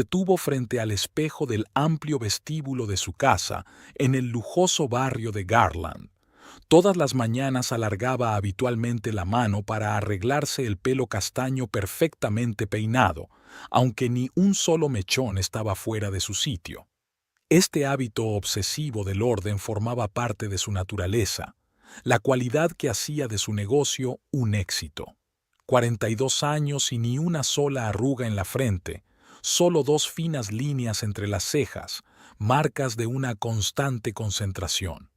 detuvo frente al espejo del amplio vestíbulo de su casa en el lujoso barrio de Garland. Todas las mañanas alargaba habitualmente la mano para arreglarse el pelo castaño perfectamente peinado, aunque ni un solo mechón estaba fuera de su sitio. Este hábito obsesivo del orden formaba parte de su naturaleza, la cualidad que hacía de su negocio un éxito. 42 años y ni una sola arruga en la frente, solo dos finas líneas entre las cejas, marcas de una constante concentración.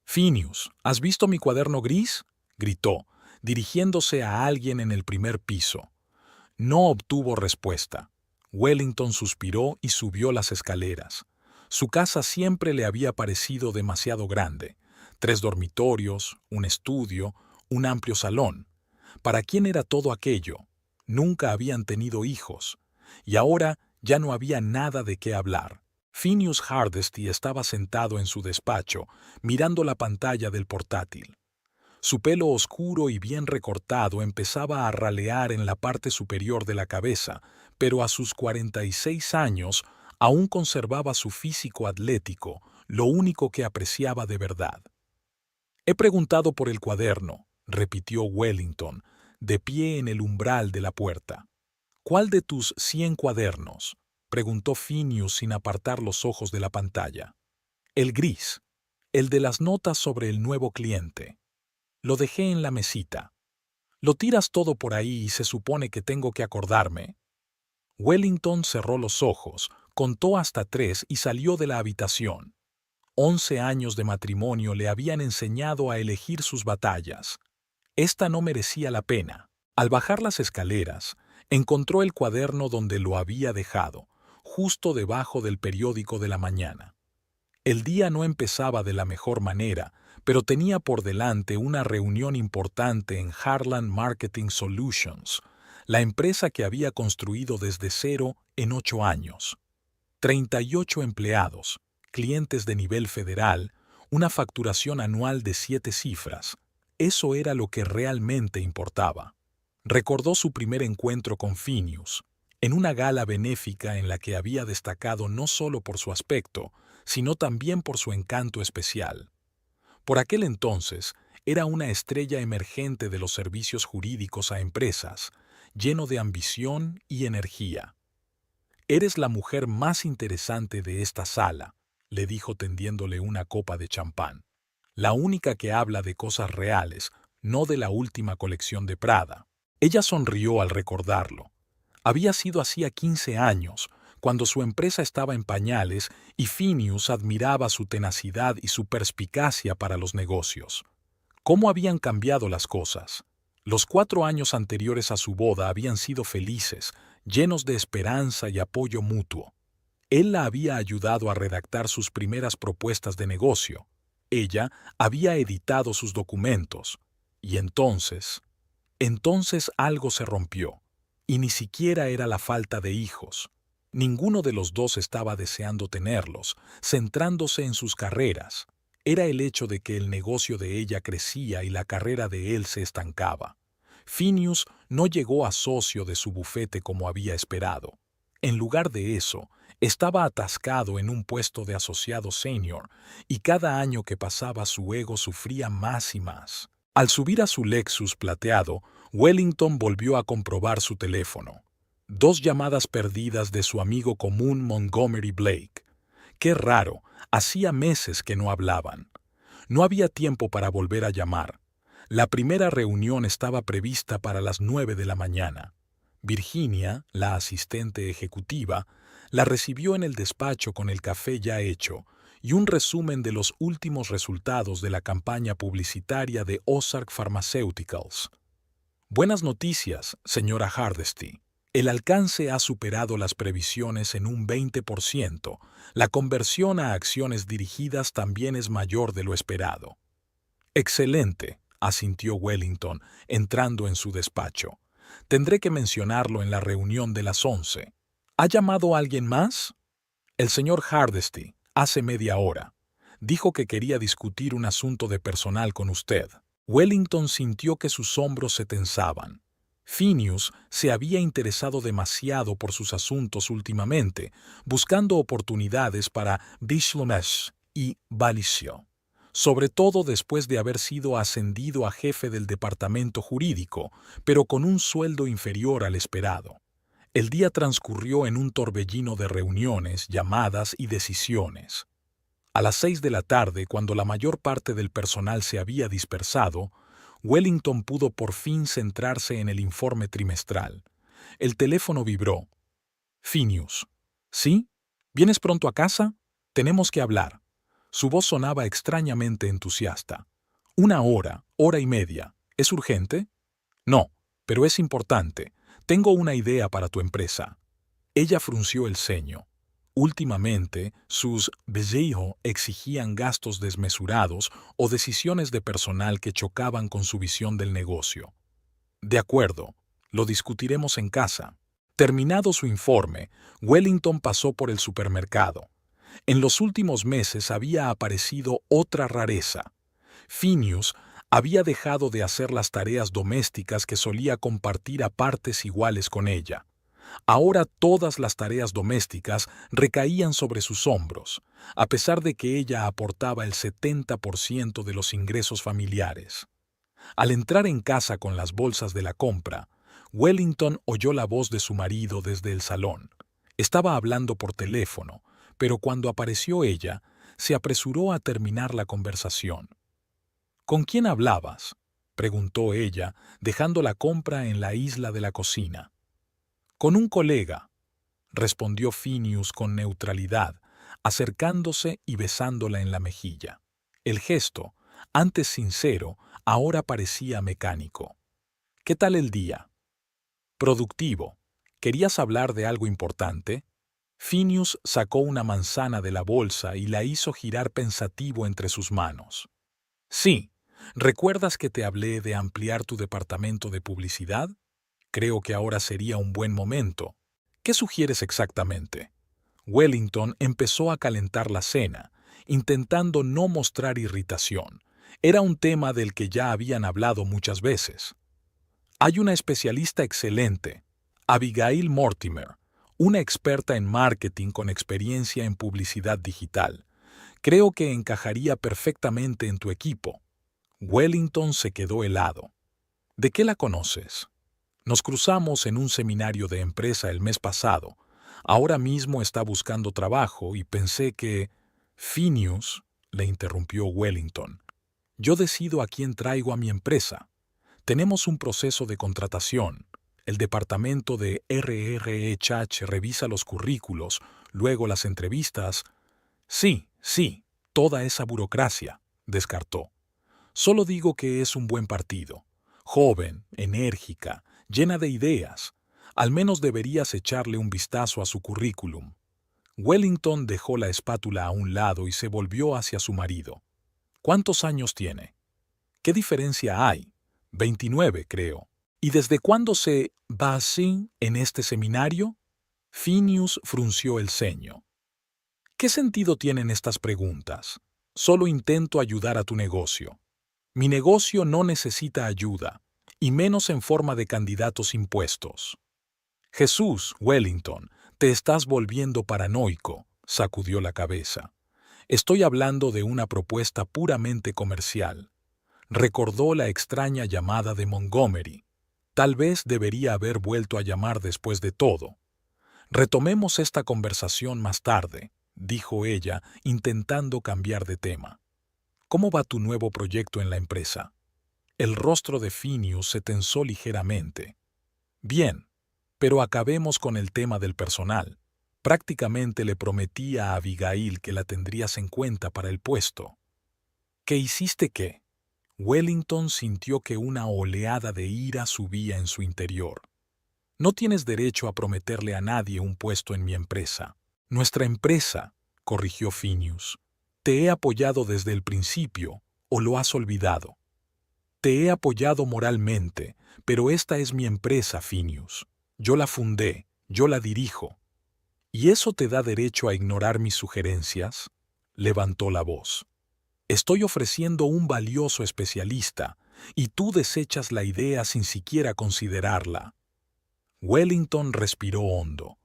«Phineas, ¿has visto mi cuaderno gris?», gritó, dirigiéndose a alguien en el primer piso. No obtuvo respuesta. Wellington suspiró y subió las escaleras. Su casa siempre le había parecido demasiado grande. 3 dormitorios, un estudio, un amplio salón. ¿Para quién era todo aquello? Nunca habían tenido hijos. Y ahora ya no había nada de qué hablar. Phineas Hardesty estaba sentado en su despacho, mirando la pantalla del portátil. Su pelo oscuro y bien recortado empezaba a ralear en la parte superior de la cabeza, pero a sus 46 años aún conservaba su físico atlético, lo único que apreciaba de verdad. «He preguntado por el cuaderno», repitió Wellington, de pie en el umbral de la puerta. «¿Cuál de tus 100 cuadernos?», preguntó Phineas sin apartar los ojos de la pantalla. «El gris, el de las notas sobre el nuevo cliente. Lo dejé en la mesita. Lo tiras todo por ahí y se supone que tengo que acordarme». Wellington cerró los ojos, contó hasta 3 y salió de la habitación. 11 años de matrimonio le habían enseñado a elegir sus batallas. Esta no merecía la pena. Al bajar las escaleras, encontró el cuaderno donde lo había dejado, justo debajo del periódico de la mañana. El día no empezaba de la mejor manera, pero tenía por delante una reunión importante en Harland Marketing Solutions, la empresa que había construido desde cero en 8 años. 38 empleados, clientes de nivel federal, una facturación anual de 7 cifras. Eso era lo que realmente importaba. Recordó su primer encuentro con Phineas, en una gala benéfica en la que había destacado no solo por su aspecto, sino también por su encanto especial. Por aquel entonces, era una estrella emergente de los servicios jurídicos a empresas, lleno de ambición y energía. «Eres la mujer más interesante de esta sala», le dijo tendiéndole una copa de champán. «La única que habla de cosas reales, no de la última colección de Prada». Ella sonrió al recordarlo. Había sido hacía 15 años, cuando su empresa estaba en pañales y Phineas admiraba su tenacidad y su perspicacia para los negocios. ¿Cómo habían cambiado las cosas? Los 4 años anteriores a su boda habían sido felices, llenos de esperanza y apoyo mutuo. Él la había ayudado a redactar sus primeras propuestas de negocio. Ella había editado sus documentos. Y entonces algo se rompió. Y ni siquiera era la falta de hijos. Ninguno de los dos estaba deseando tenerlos, centrándose en sus carreras. Era el hecho de que el negocio de ella crecía y la carrera de él se estancaba. Phineas no llegó a socio de su bufete como había esperado. En lugar de eso, estaba atascado en un puesto de asociado senior, y cada año que pasaba su ego sufría más y más. Al subir a su Lexus plateado, Wellington volvió a comprobar su teléfono. 2 llamadas perdidas de su amigo común Montgomery Blake. Qué raro, hacía meses que no hablaban. No había tiempo para volver a llamar. La primera reunión estaba prevista para las 9 de la mañana. Virginia, la asistente ejecutiva, la recibió en el despacho con el café ya hecho y un resumen de los últimos resultados de la campaña publicitaria de Ozark Pharmaceuticals. «Buenas noticias, señora Hardesty. El alcance ha superado las previsiones en un 20%. La conversión a acciones dirigidas también es mayor de lo esperado». «Excelente», asintió Wellington, entrando en su despacho. «Tendré que mencionarlo en la reunión de las 11. ¿Ha llamado alguien más?» «El señor Hardesty, hace media hora. Dijo que quería discutir un asunto de personal con usted». Wellington sintió que sus hombros se tensaban. Phineas se había interesado demasiado por sus asuntos últimamente, buscando oportunidades para Bishlomesh y Balisio, sobre todo después de haber sido ascendido a jefe del departamento jurídico, pero con un sueldo inferior al esperado. El día transcurrió en un torbellino de reuniones, llamadas y decisiones. A las 6 de la tarde, cuando la mayor parte del personal se había dispersado, Wellington pudo por fin centrarse en el informe trimestral. El teléfono vibró. Phineas. ¿Sí? ¿Vienes pronto a casa? Tenemos que hablar. Su voz sonaba extrañamente entusiasta. 1 hora, hora y media. ¿Es urgente? No, pero es importante. Tengo una idea para tu empresa. Ella frunció el ceño. Últimamente, sus besoins exigían gastos desmesurados o decisiones de personal que chocaban con su visión del negocio. De acuerdo, lo discutiremos en casa. Terminado su informe, Wellington pasó por el supermercado. En los últimos meses había aparecido otra rareza. Phineas había dejado de hacer las tareas domésticas que solía compartir a partes iguales con ella. Ahora todas las tareas domésticas recaían sobre sus hombros, a pesar de que ella aportaba el 70% de los ingresos familiares. Al entrar en casa con las bolsas de la compra, Wellington oyó la voz de su marido desde el salón. Estaba hablando por teléfono, pero cuando apareció ella, se apresuró a terminar la conversación. ¿Con quién hablabas?, preguntó ella, dejando la compra en la isla de la cocina. Con un colega, respondió Phineas con neutralidad, acercándose y besándola en la mejilla. El gesto, antes sincero, ahora parecía mecánico. ¿Qué tal el día? Productivo. ¿Querías hablar de algo importante? Phineas sacó una manzana de la bolsa y la hizo girar pensativo entre sus manos. Sí, ¿recuerdas que te hablé de ampliar tu departamento de publicidad? Creo que ahora sería un buen momento. ¿Qué sugieres exactamente? Wellington empezó a calentar la cena, intentando no mostrar irritación. Era un tema del que ya habían hablado muchas veces. Hay una especialista excelente, Abigail Mortimer, una experta en marketing con experiencia en publicidad digital. Creo que encajaría perfectamente en tu equipo. Wellington se quedó helado. ¿De qué la conoces? Nos cruzamos en un seminario de empresa el mes pasado. Ahora mismo está buscando trabajo y pensé que... Phineas, le interrumpió Wellington. Yo decido a quién traigo a mi empresa. Tenemos un proceso de contratación. El departamento de RRHH revisa los currículos, luego las entrevistas. Sí, toda esa burocracia, descartó. Solo digo que es un buen partido. Joven, enérgica, llena de ideas. Al menos deberías echarle un vistazo a su currículum. Wellington dejó la espátula a un lado y se volvió hacia su marido. ¿Cuántos años tiene? ¿Qué diferencia hay? 29, creo. ¿Y desde cuándo se va así en este seminario? Phineas frunció el ceño. ¿Qué sentido tienen estas preguntas? Solo intento ayudar a tu negocio. Mi negocio no necesita ayuda, y menos en forma de candidatos impuestos. Jesús, Wellington, te estás volviendo paranoico, sacudió la cabeza. Estoy hablando de una propuesta puramente comercial. Recordó la extraña llamada de Montgomery. Tal vez debería haber vuelto a llamar después de todo. Retomemos esta conversación más tarde, dijo ella, intentando cambiar de tema. ¿Cómo va tu nuevo proyecto en la empresa? El rostro de Phineas se tensó ligeramente. Bien, pero acabemos con el tema del personal. Prácticamente le prometí a Abigail que la tendrías en cuenta para el puesto. ¿Qué hiciste qué? Wellington sintió que una oleada de ira subía en su interior. No tienes derecho a prometerle a nadie un puesto en mi empresa. Nuestra empresa, corrigió Phineas. Te he apoyado desde el principio, ¿o lo has olvidado? Te he apoyado moralmente, pero esta es mi empresa, Phineas. Yo la fundé, yo la dirijo. ¿Y eso te da derecho a ignorar mis sugerencias? Levantó la voz. Estoy ofreciendo un valioso especialista, y tú desechas la idea sin siquiera considerarla. Wellington respiró hondo.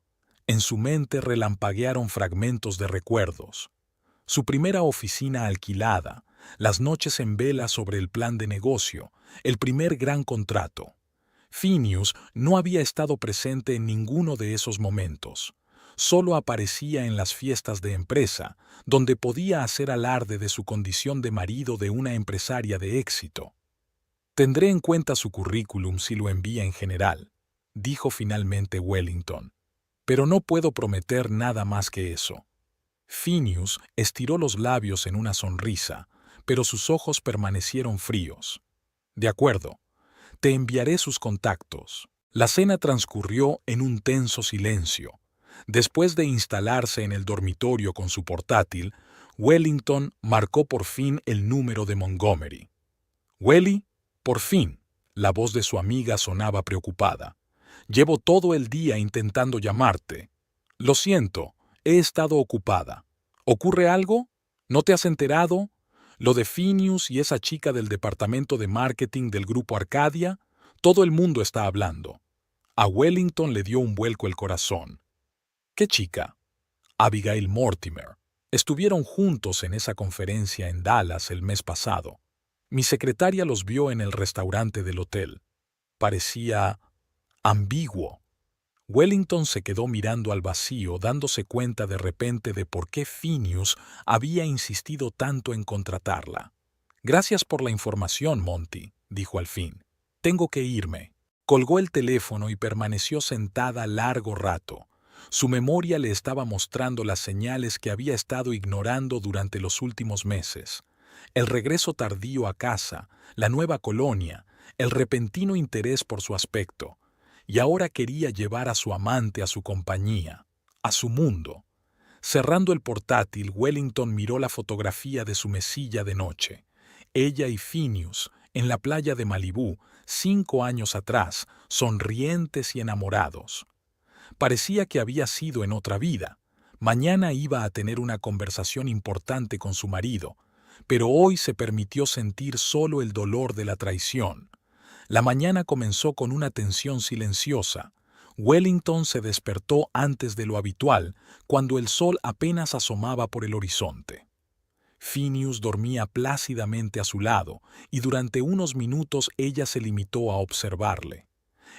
En su mente relampaguearon fragmentos de recuerdos. Su primera oficina alquilada, las noches en vela sobre el plan de negocio, el primer gran contrato. Phineas no había estado presente en ninguno de esos momentos. Solo aparecía en las fiestas de empresa, donde podía hacer alarde de su condición de marido de una empresaria de éxito. Tendré en cuenta su currículum si lo envía en general, dijo finalmente Wellington. Pero no puedo prometer nada más que eso. Phineas estiró los labios en una sonrisa, pero sus ojos permanecieron fríos. De acuerdo, te enviaré sus contactos. La cena transcurrió en un tenso silencio. Después de instalarse en el dormitorio con su portátil, Wellington marcó por fin el número de Montgomery. «Welly, por fin», la voz de su amiga sonaba preocupada. «Llevo todo el día intentando llamarte. Lo siento, he estado ocupada. ¿Ocurre algo? ¿No te has enterado? Lo de Phineas y esa chica del departamento de marketing del Grupo Arcadia, todo el mundo está hablando». A Wellington le dio un vuelco el corazón. ¿Qué chica? Abigail Mortimer. Estuvieron juntos en esa conferencia en Dallas el mes pasado. Mi secretaria los vio en el restaurante del hotel. Parecía ambiguo. Wellington se quedó mirando al vacío, dándose cuenta de repente de por qué Phineas había insistido tanto en contratarla. «Gracias por la información, Monty», dijo al fin. «Tengo que irme». Colgó el teléfono y permaneció sentada largo rato. Su memoria le estaba mostrando las señales que había estado ignorando durante los últimos meses. El regreso tardío a casa, la nueva colonia, el repentino interés por su aspecto. Y ahora quería llevar a su amante a su compañía, a su mundo. Cerrando el portátil, Wellington miró la fotografía de su mesilla de noche. Ella y Phineas, en la playa de Malibú, 5 años atrás, sonrientes y enamorados. Parecía que había sido en otra vida. Mañana iba a tener una conversación importante con su marido, pero hoy se permitió sentir solo el dolor de la traición. La mañana comenzó con una tensión silenciosa. Wellington se despertó antes de lo habitual, cuando el sol apenas asomaba por el horizonte. Phineas dormía plácidamente a su lado, y durante unos minutos ella se limitó a observarle.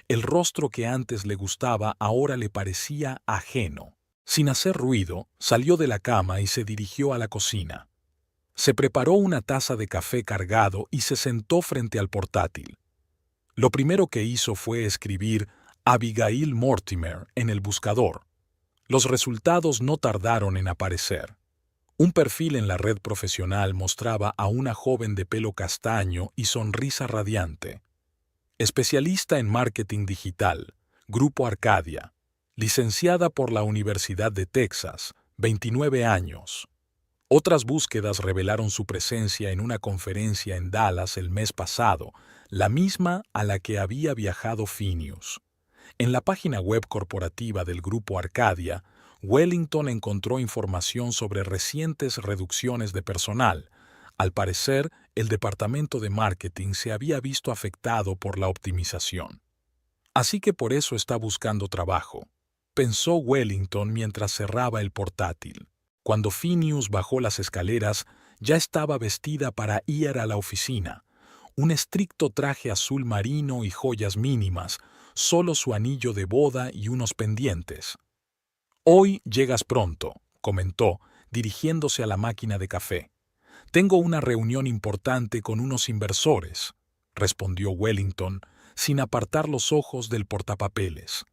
El rostro que antes le gustaba ahora le parecía ajeno. Sin hacer ruido, salió de la cama y se dirigió a la cocina. Se preparó una taza de café cargado y se sentó frente al portátil. Lo primero que hizo fue escribir Abigail Mortimer en el buscador. Los resultados no tardaron en aparecer. Un perfil en la red profesional mostraba a una joven de pelo castaño y sonrisa radiante. Especialista en marketing digital, Grupo Arcadia. Licenciada por la Universidad de Texas, 29 años. Otras búsquedas revelaron su presencia en una conferencia en Dallas el mes pasado, la misma a la que había viajado Phineas. En la página web corporativa del Grupo Arcadia, Wellington encontró información sobre recientes reducciones de personal. Al parecer, el departamento de marketing se había visto afectado por la optimización. Así que por eso está buscando trabajo, pensó Wellington mientras cerraba el portátil. Cuando Phineas bajó las escaleras, ya estaba vestida para ir a la oficina. Un estricto traje azul marino y joyas mínimas, solo su anillo de boda y unos pendientes. «Hoy llegas pronto», comentó, dirigiéndose a la máquina de café. «Tengo una reunión importante con unos inversores», respondió Wellington, sin apartar los ojos del portapapeles.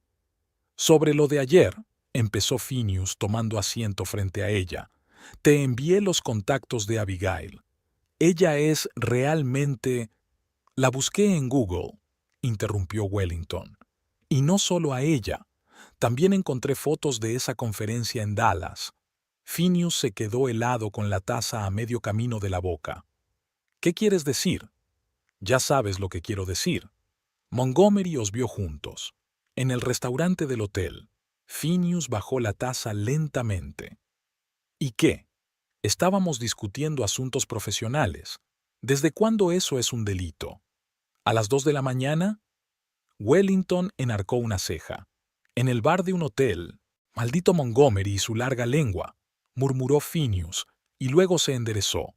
«Sobre lo de ayer», empezó Phineas tomando asiento frente a ella, «te envié los contactos de Abigail. Ella es realmente...» «La busqué en Google», interrumpió Wellington. «Y no solo a ella. También encontré fotos de esa conferencia en Dallas». Phineas se quedó helado con la taza a medio camino de la boca. «¿Qué quieres decir?» «Ya sabes lo que quiero decir. Montgomery os vio juntos, en el restaurante del hotel». Phineas bajó la taza lentamente. «¿Y qué? Estábamos discutiendo asuntos profesionales. ¿Desde cuándo eso es un delito?» ¿A las 2 de la mañana? Wellington enarcó una ceja. En el bar de un hotel. Maldito Montgomery y su larga lengua, murmuró Phineas, y luego se enderezó.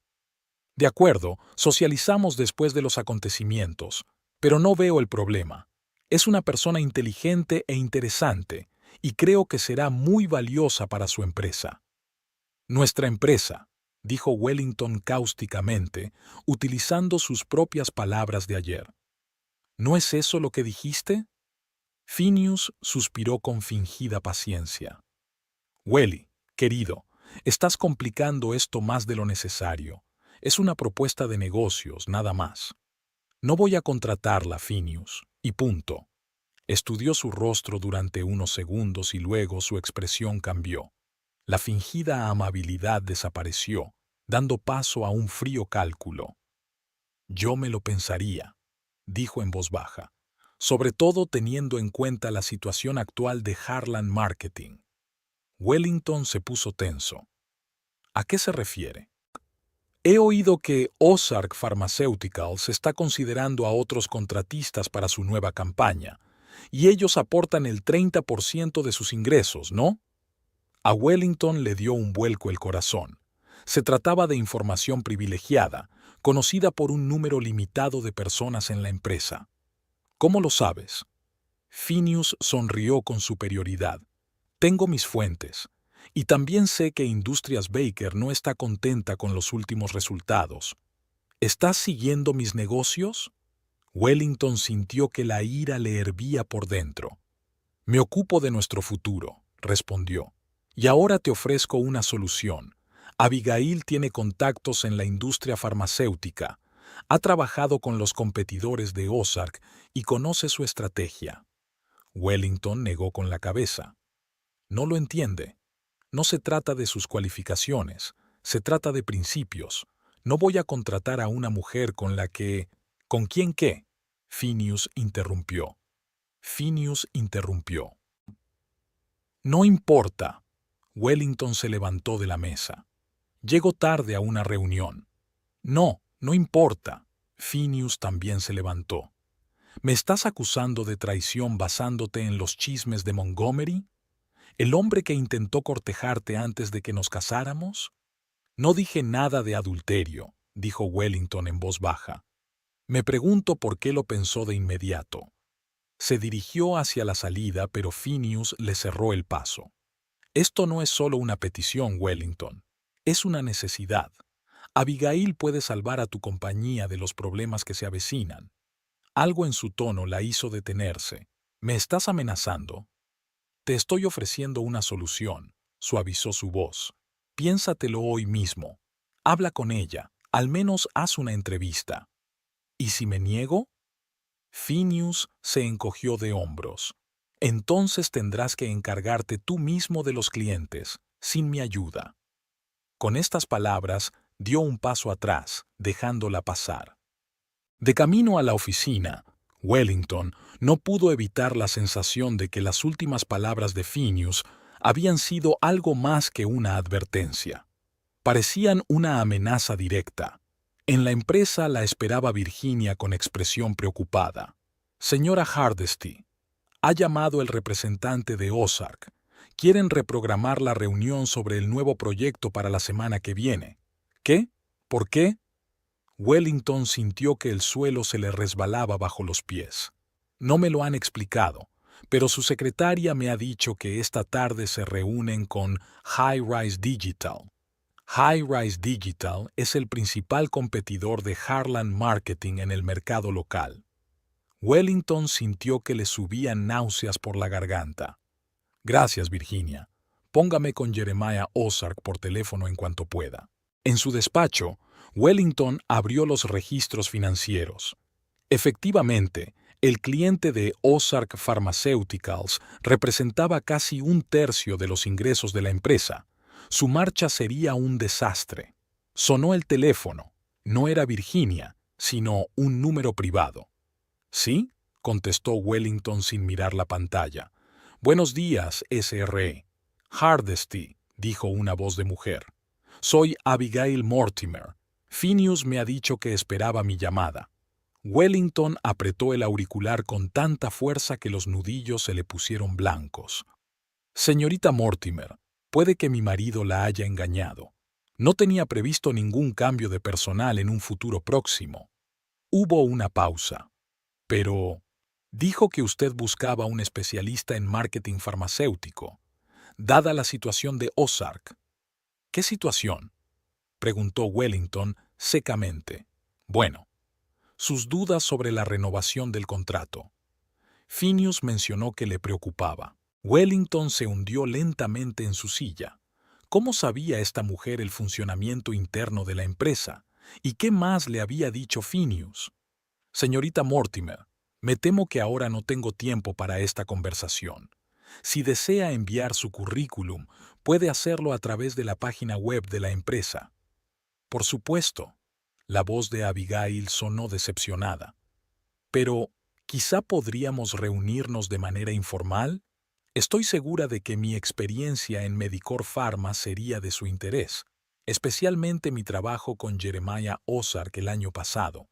De acuerdo, socializamos después de los acontecimientos, pero no veo el problema. Es una persona inteligente e interesante, y creo que será muy valiosa para su empresa. Nuestra empresa, dijo Wellington cáusticamente, utilizando sus propias palabras de ayer. ¿No es eso lo que dijiste? Phineas suspiró con fingida paciencia. Welly, querido, estás complicando esto más de lo necesario. Es una propuesta de negocios, nada más. No voy a contratarla, Phineas, y punto. Estudió su rostro durante unos segundos y luego su expresión cambió. La fingida amabilidad desapareció, dando paso a un frío cálculo. Yo me lo pensaría, dijo en voz baja, sobre todo teniendo en cuenta la situación actual de Harlan Marketing. Wellington se puso tenso. ¿A qué se refiere? He oído que Ozark Pharmaceuticals está considerando a otros contratistas para su nueva campaña, y ellos aportan el 30% de sus ingresos, ¿no? A Wellington le dio un vuelco el corazón. Se trataba de información privilegiada, conocida por un número limitado de personas en la empresa. ¿Cómo lo sabes? Phineas sonrió con superioridad. Tengo mis fuentes. Y también sé que Industrias Baker no está contenta con los últimos resultados. ¿Estás siguiendo mis negocios? Wellington sintió que la ira le hervía por dentro. Me ocupo de nuestro futuro, respondió. Y ahora te ofrezco una solución. Abigail tiene contactos en la industria farmacéutica. Ha trabajado con los competidores de Ozark y conoce su estrategia. Wellington negó con la cabeza. No lo entiende. No se trata de sus cualificaciones, se trata de principios. No voy a contratar a una mujer con la que... ¿Con quién qué? Phineas interrumpió. No importa. Wellington se levantó de la mesa. Llego tarde a una reunión. No, no importa. Phineas también se levantó. ¿Me estás acusando de traición basándote en los chismes de Montgomery? ¿El hombre que intentó cortejarte antes de que nos casáramos? No dije nada de adulterio, dijo Wellington en voz baja. Me pregunto por qué lo pensó de inmediato. Se dirigió hacia la salida, pero Phineas le cerró el paso. Esto no es solo una petición, Wellington. Es una necesidad. Abigail puede salvar a tu compañía de los problemas que se avecinan. Algo en su tono la hizo detenerse. ¿Me estás amenazando? Te estoy ofreciendo una solución, suavizó su voz. Piénsatelo hoy mismo. Habla con ella, al menos haz una entrevista. ¿Y si me niego? Phineas se encogió de hombros. Entonces tendrás que encargarte tú mismo de los clientes, sin mi ayuda. Con estas palabras, dio un paso atrás, dejándola pasar. De camino a la oficina, Wellington no pudo evitar la sensación de que las últimas palabras de Phineas habían sido algo más que una advertencia. Parecían una amenaza directa. En la empresa la esperaba Virginia con expresión preocupada. Señora Hardesty, ha llamado el representante de Ozark. Quieren reprogramar la reunión sobre el nuevo proyecto para la semana que viene. ¿Qué? ¿Por qué? Wellington sintió que el suelo se le resbalaba bajo los pies. No me lo han explicado, pero su secretaria me ha dicho que esta tarde se reúnen con High Rise Digital. High Rise Digital es el principal competidor de Harlan Marketing en el mercado local. Wellington sintió que le subían náuseas por la garganta. Gracias, Virginia. Póngame con Jeremiah Ozark por teléfono en cuanto pueda. En su despacho, Wellington abrió los registros financieros. Efectivamente, el cliente de Ozark Pharmaceuticals representaba casi un tercio de los ingresos de la empresa. Su marcha sería un desastre. Sonó el teléfono. No era Virginia, sino un número privado. ¿Sí? Contestó Wellington sin mirar la pantalla. Buenos días, SRE. Hardesty, dijo una voz de mujer. Soy Abigail Mortimer. Phineas me ha dicho que esperaba mi llamada. Wellington apretó el auricular con tanta fuerza que los nudillos se le pusieron blancos. Señorita Mortimer, puede que mi marido la haya engañado. No tenía previsto ningún cambio de personal en un futuro próximo. Hubo una pausa. Pero dijo que usted buscaba un especialista en marketing farmacéutico, dada la situación de Ozark. ¿Qué situación?, preguntó Wellington secamente. Bueno, sus dudas sobre la renovación del contrato. Phineas mencionó que le preocupaba. Wellington se hundió lentamente en su silla. ¿Cómo sabía esta mujer el funcionamiento interno de la empresa? ¿Y qué más le había dicho Phineas? Señorita Mortimer, me temo que ahora no tengo tiempo para esta conversación. Si desea enviar su currículum, puede hacerlo a través de la página web de la empresa. Por supuesto. La voz de Abigail sonó decepcionada. Pero, ¿quizá podríamos reunirnos de manera informal? Estoy segura de que mi experiencia en Medicor Pharma sería de su interés, especialmente mi trabajo con Jeremiah Ozark el año pasado.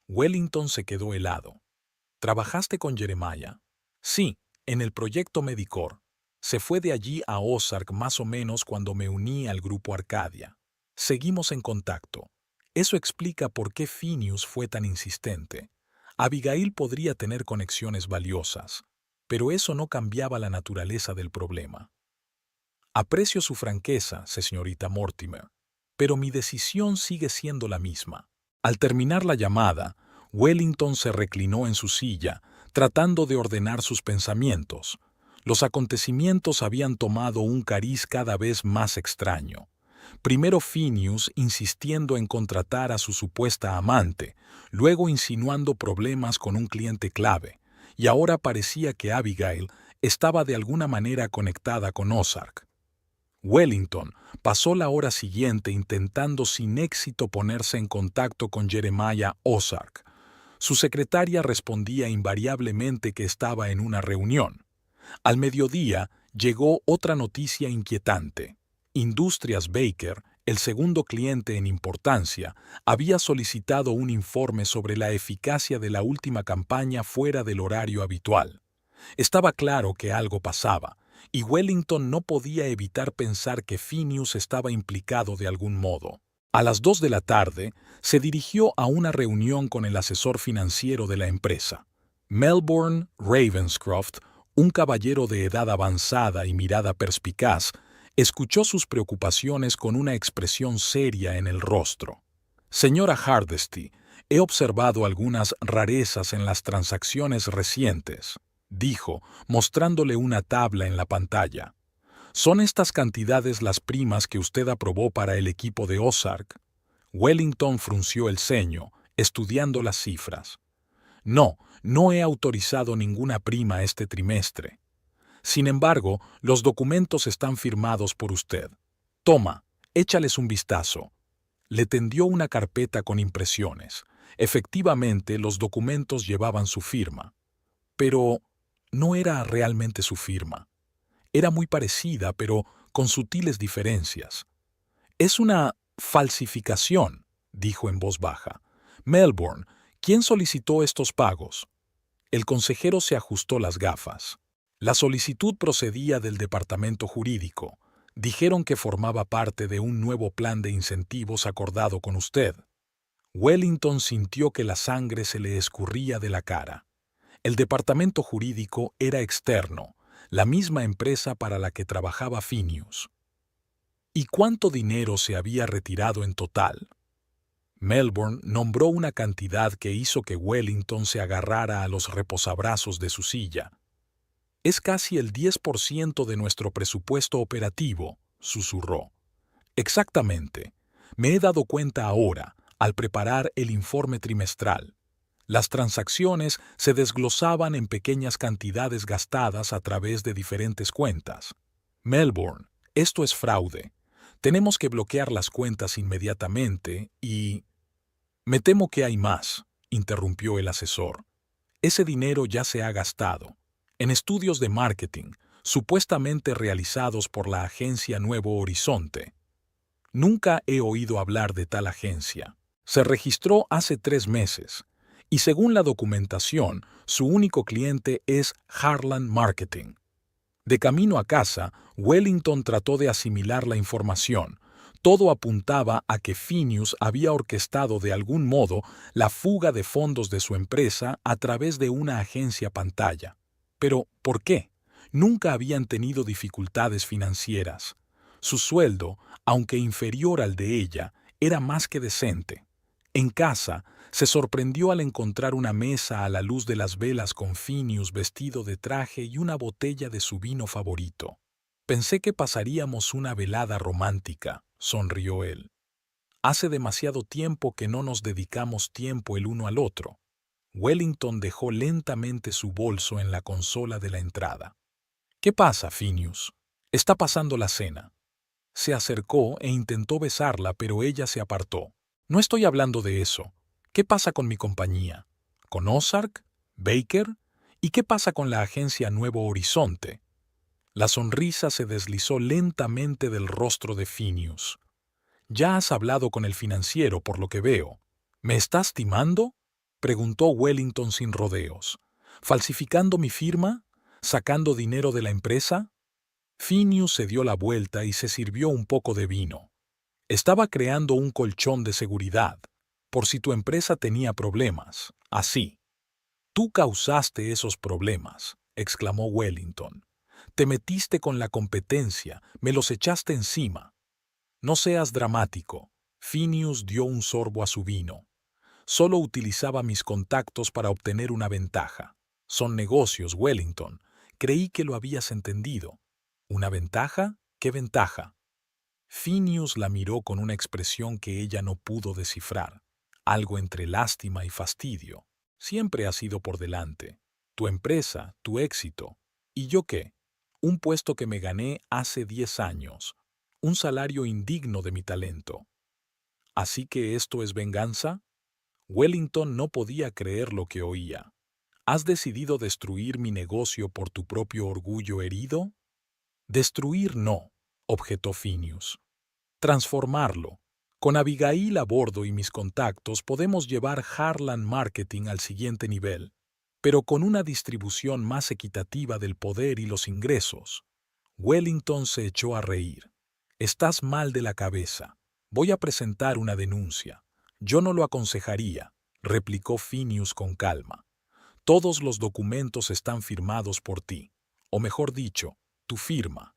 Wellington se quedó helado. ¿Trabajaste con Jeremiah? Sí, en el proyecto Medicor. Se fue de allí a Ozark más o menos cuando me uní al grupo Arcadia. Seguimos en contacto. Eso explica por qué Phineas fue tan insistente. Abigail podría tener conexiones valiosas, pero eso no cambiaba la naturaleza del problema. Aprecio su franqueza, señorita Mortimer, pero mi decisión sigue siendo la misma. Al terminar la llamada, Wellington se reclinó en su silla, tratando de ordenar sus pensamientos. Los acontecimientos habían tomado un cariz cada vez más extraño. Primero Phineas insistiendo en contratar a su supuesta amante, luego insinuando problemas con un cliente clave, y ahora parecía que Abigail estaba de alguna manera conectada con Ozark. Wellington pasó la hora siguiente intentando sin éxito ponerse en contacto con Jeremiah Ozark. Su secretaria respondía invariablemente que estaba en una reunión. Al mediodía llegó otra noticia inquietante. Industrias Baker, el segundo cliente en importancia, había solicitado un informe sobre la eficacia de la última campaña fuera del horario habitual. Estaba claro que algo pasaba, y Wellington no podía evitar pensar que Phineas estaba implicado de algún modo. A las 2 de la tarde, se dirigió a una reunión con el asesor financiero de la empresa. Melbourne Ravenscroft, un caballero de edad avanzada y mirada perspicaz, escuchó sus preocupaciones con una expresión seria en el rostro. Señora Hardesty, he observado algunas rarezas en las transacciones recientes, dijo, mostrándole una tabla en la pantalla. ¿Son estas cantidades las primas que usted aprobó para el equipo de Ozark? Wellington frunció el ceño, estudiando las cifras. No, no he autorizado ninguna prima este trimestre. Sin embargo, los documentos están firmados por usted. Toma, échales un vistazo. Le tendió una carpeta con impresiones. Efectivamente, los documentos llevaban su firma. Pero no era realmente su firma. Era muy parecida, pero con sutiles diferencias. Es una falsificación, dijo en voz baja. Melbourne, ¿quién solicitó estos pagos? El consejero se ajustó las gafas. La solicitud procedía del departamento jurídico. Dijeron que formaba parte de un nuevo plan de incentivos acordado con usted. Wellington sintió que la sangre se le escurría de la cara. El departamento jurídico era externo, la misma empresa para la que trabajaba Phineas. ¿Y cuánto dinero se había retirado en total? Melbourne nombró una cantidad que hizo que Wellington se agarrara a los reposabrazos de su silla. Es casi el 10% de nuestro presupuesto operativo, susurró. Exactamente. Me he dado cuenta ahora, al preparar el informe trimestral. Las transacciones se desglosaban en pequeñas cantidades gastadas a través de diferentes cuentas. Melbourne, esto es fraude. Tenemos que bloquear las cuentas inmediatamente y... Me temo que hay más, interrumpió el asesor. Ese dinero ya se ha gastado. En estudios de marketing, supuestamente realizados por la agencia Nuevo Horizonte. Nunca he oído hablar de tal agencia. Se registró hace 3 meses, Y según la documentación, su único cliente es Heartland Marketing. De camino a casa, Wellington trató de asimilar la información. Todo apuntaba a que Phineas había orquestado de algún modo la fuga de fondos de su empresa a través de una agencia pantalla. Pero, ¿por qué? Nunca habían tenido dificultades financieras. Su sueldo, aunque inferior al de ella, era más que decente. En casa, se sorprendió al encontrar una mesa a la luz de las velas con Phineas vestido de traje y una botella de su vino favorito. Pensé que pasaríamos una velada romántica, sonrió él. Hace demasiado tiempo que no nos dedicamos tiempo el uno al otro. Wellington dejó lentamente su bolso en la consola de la entrada. ¿Qué pasa, Phineas? Está pasando la cena. Se acercó e intentó besarla, pero ella se apartó. No estoy hablando de eso. ¿Qué pasa con mi compañía? ¿Con Ozark? ¿Baker? ¿Y qué pasa con la agencia Nuevo Horizonte? La sonrisa se deslizó lentamente del rostro de Phineas. Ya has hablado con el financiero, por lo que veo. ¿Me estás timando?, preguntó Wellington sin rodeos. ¿Falsificando mi firma? ¿Sacando dinero de la empresa? Phineas se dio la vuelta y se sirvió un poco de vino. Estaba creando un colchón de seguridad, por si tu empresa tenía problemas. Así. Tú causaste esos problemas, exclamó Wellington. Te metiste con la competencia, me los echaste encima. No seas dramático. Phineas dio un sorbo a su vino. Solo utilizaba mis contactos para obtener una ventaja. Son negocios, Wellington. Creí que lo habías entendido. ¿Una ventaja? ¿Qué ventaja? Phineas la miró con una expresión que ella no pudo descifrar, algo entre lástima y fastidio. Siempre ha sido por delante. Tu empresa, tu éxito. ¿Y yo qué? Un puesto que me gané hace 10 años. Un salario indigno de mi talento. ¿Así que esto es venganza? Wellington no podía creer lo que oía. ¿Has decidido destruir mi negocio por tu propio orgullo herido? Destruir no, objetó Phineas. Transformarlo. Con Abigail a bordo y mis contactos podemos llevar Heartland Marketing al siguiente nivel, pero con una distribución más equitativa del poder y los ingresos. Wellington se echó a reír. Estás mal de la cabeza. Voy a presentar una denuncia. Yo no lo aconsejaría, replicó Phineas con calma. Todos los documentos están firmados por ti, o mejor dicho, tu firma.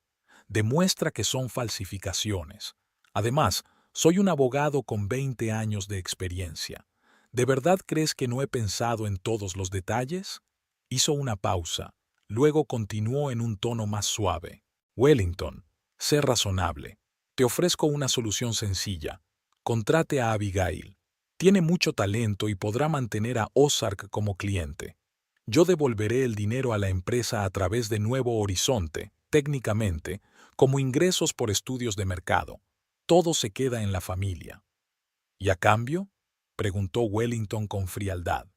Demuestra que son falsificaciones. Además, soy un abogado con 20 años de experiencia. ¿De verdad crees que no he pensado en todos los detalles? Hizo una pausa. Luego continuó en un tono más suave. Wellington, sé razonable. Te ofrezco una solución sencilla. Contrate a Abigail. Tiene mucho talento y podrá mantener a Ozark como cliente. Yo devolveré el dinero a la empresa a través de Nuevo Horizonte, técnicamente, como ingresos por estudios de mercado. Todo se queda en la familia. ¿Y a cambio?, preguntó Wellington con frialdad.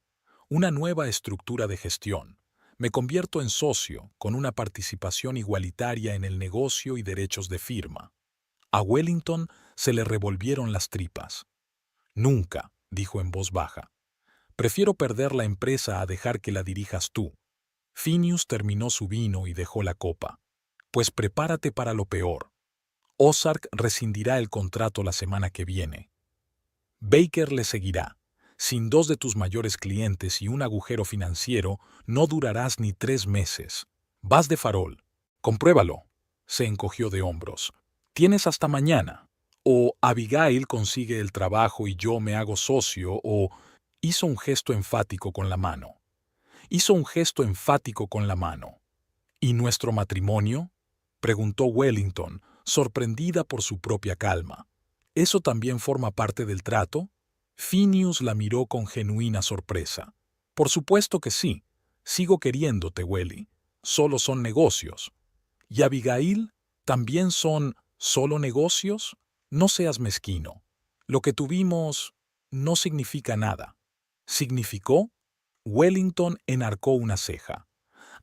Una nueva estructura de gestión. Me convierto en socio, con una participación igualitaria en el negocio y derechos de firma. A Wellington se le revolvieron las tripas. Nunca, dijo en voz baja. Prefiero perder la empresa a dejar que la dirijas tú. Phineas terminó su vino y dejó la copa. Pues prepárate para lo peor. Ozark rescindirá el contrato la semana que viene. Baker le seguirá. Sin 2 de tus mayores clientes y un agujero financiero, no durarás ni 3 meses. Vas de farol. Compruébalo. Se encogió de hombros. Tienes hasta mañana. O Abigail consigue el trabajo y yo me hago socio, o... Hizo un gesto enfático con la mano. ¿Y nuestro matrimonio?, preguntó Wellington, sorprendida por su propia calma. ¿Eso también forma parte del trato? Phineas la miró con genuina sorpresa. Por supuesto que sí. Sigo queriéndote, Welly. Solo son negocios. ¿Y Abigail? ¿También son solo negocios? No seas mezquino. Lo que tuvimos no significa nada. ¿Significó? Wellington enarcó una ceja.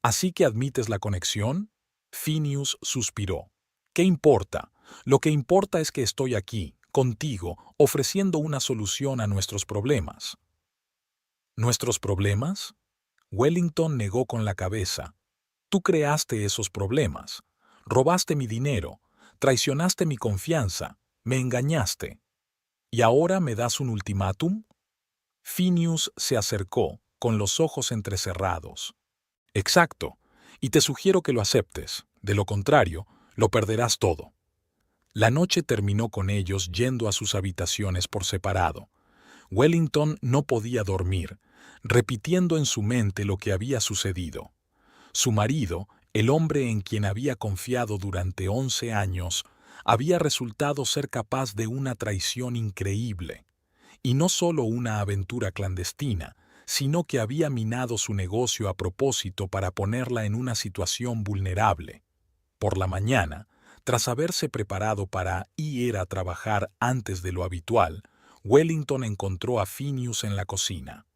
¿Así que admites la conexión? Phineas suspiró. ¿Qué importa? Lo que importa es que estoy aquí, contigo, ofreciendo una solución a nuestros problemas. ¿Nuestros problemas? Wellington negó con la cabeza. Tú creaste esos problemas. Robaste mi dinero, traicionaste mi confianza, me engañaste. ¿Y ahora me das un ultimátum? Phineas se acercó, con los ojos entrecerrados. Exacto, y te sugiero que lo aceptes. De lo contrario, lo perderás todo. La noche terminó con ellos yendo a sus habitaciones por separado. Wellington no podía dormir, repitiendo en su mente lo que había sucedido. Su marido, el hombre en quien había confiado durante 11 años, había resultado ser capaz de una traición increíble. Y no solo una aventura clandestina, sino que había minado su negocio a propósito para ponerla en una situación vulnerable. Por la mañana, tras haberse preparado para ir a trabajar antes de lo habitual, Wellington encontró a Phineas en la cocina.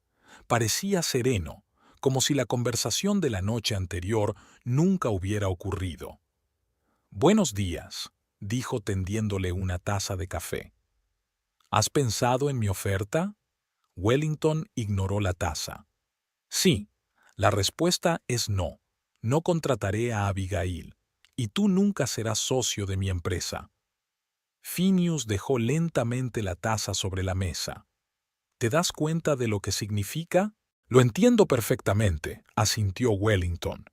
Parecía sereno, como si la conversación de la noche anterior nunca hubiera ocurrido. «Buenos días», dijo tendiéndole una taza de café. «¿Has pensado en mi oferta?» Wellington ignoró la taza. «Sí, la respuesta es no. No contrataré a Abigail, y tú nunca serás socio de mi empresa». Phineas dejó lentamente la taza sobre la mesa. ¿Te das cuenta de lo que significa? Lo entiendo perfectamente, asintió Wellington.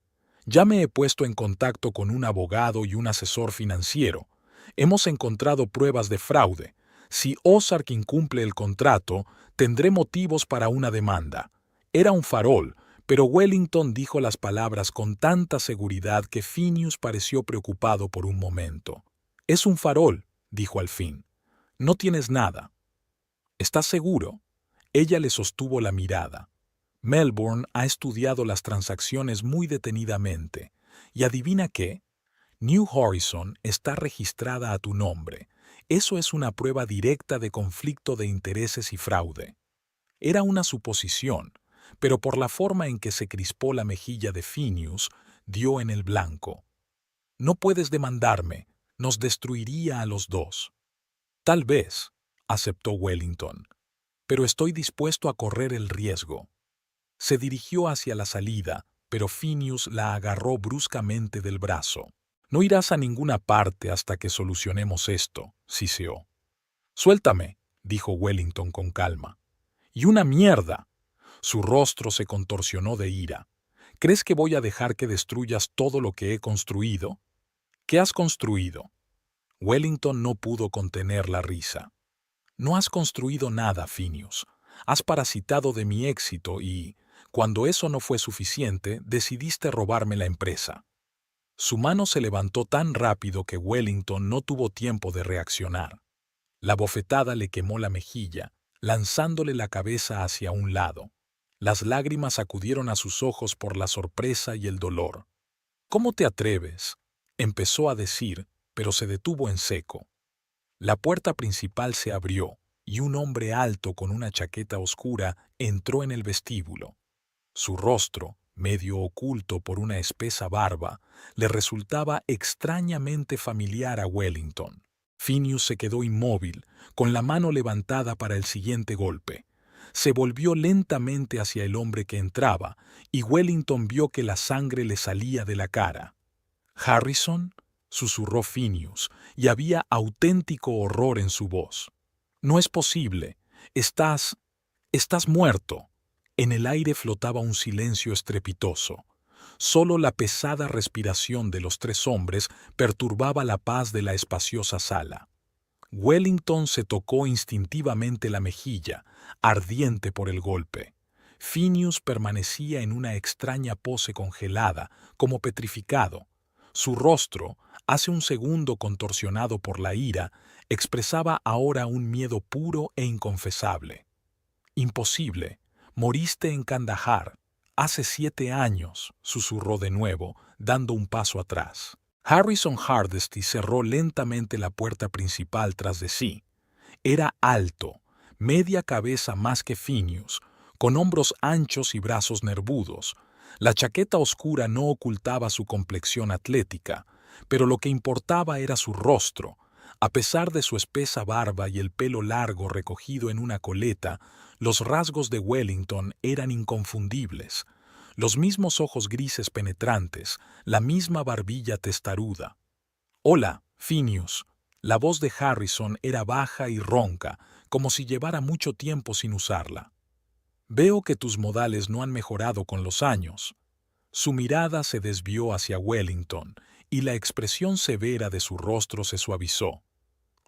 Ya me he puesto en contacto con un abogado y un asesor financiero. Hemos encontrado pruebas de fraude. Si Ozark incumple el contrato, tendré motivos para una demanda. Era un farol, pero Wellington dijo las palabras con tanta seguridad que Phineas pareció preocupado por un momento. «Es un farol», dijo al fin. «No tienes nada». «¿Estás seguro?» Ella le sostuvo la mirada. «Melbourne ha estudiado las transacciones muy detenidamente. ¿Y adivina qué? New Horizon está registrada a tu nombre. Eso es una prueba directa de conflicto de intereses y fraude». Era una suposición, pero por la forma en que se crispó la mejilla de Phineas, dio en el blanco. «No puedes demandarme. Nos destruiría a los dos». «Tal vez», aceptó Wellington, «pero estoy dispuesto a correr el riesgo». Se dirigió hacia la salida, pero Phineas la agarró bruscamente del brazo. «No irás a ninguna parte hasta que solucionemos esto», siseó. «Suéltame», dijo Wellington con calma. «¡Y una mierda!». Su rostro se contorsionó de ira. «¿Crees que voy a dejar que destruyas todo lo que he construido?» «¿Qué has construido?» Wellington no pudo contener la risa. «No has construido nada, Phineas. Has parasitado de mi éxito y, cuando eso no fue suficiente, decidiste robarme la empresa». Su mano se levantó tan rápido que Wellington no tuvo tiempo de reaccionar. La bofetada le quemó la mejilla, lanzándole la cabeza hacia un lado. Las lágrimas acudieron a sus ojos por la sorpresa y el dolor. «¿Cómo te atreves?», empezó a decir, pero se detuvo en seco. La puerta principal se abrió y un hombre alto con una chaqueta oscura entró en el vestíbulo. Su rostro, medio oculto por una espesa barba, le resultaba extrañamente familiar a Wellington. Phineas se quedó inmóvil, con la mano levantada para el siguiente golpe. Se volvió lentamente hacia el hombre que entraba, y Wellington vio que la sangre le salía de la cara. «¿Harrison?», susurró Phineas, y había auténtico horror en su voz. «No es posible. Estás muerto». En el aire flotaba un silencio estrepitoso. Solo la pesada respiración de los tres hombres perturbaba la paz de la espaciosa sala. Wellington se tocó instintivamente la mejilla, ardiente por el golpe. Phineas permanecía en una extraña pose congelada, como petrificado. Su rostro, hace un segundo contorsionado por la ira, expresaba ahora un miedo puro e inconfesable. «Imposible. Moriste en Kandahar. Hace 7 años», susurró de nuevo, dando un paso atrás. Harrison Hardesty cerró lentamente la puerta principal tras de sí. Era alto, media cabeza más que Phineas, con hombros anchos y brazos nervudos. La chaqueta oscura no ocultaba su complexión atlética, pero lo que importaba era su rostro, A pesar de su espesa barba y el pelo largo recogido en una coleta, los rasgos de Wellington eran inconfundibles. Los mismos ojos grises penetrantes, la misma barbilla testaruda. «Hola, Phineas». La voz de Harrison era baja y ronca, como si llevara mucho tiempo sin usarla. «Veo que tus modales no han mejorado con los años». Su mirada se desvió hacia Wellington y la expresión severa de su rostro se suavizó.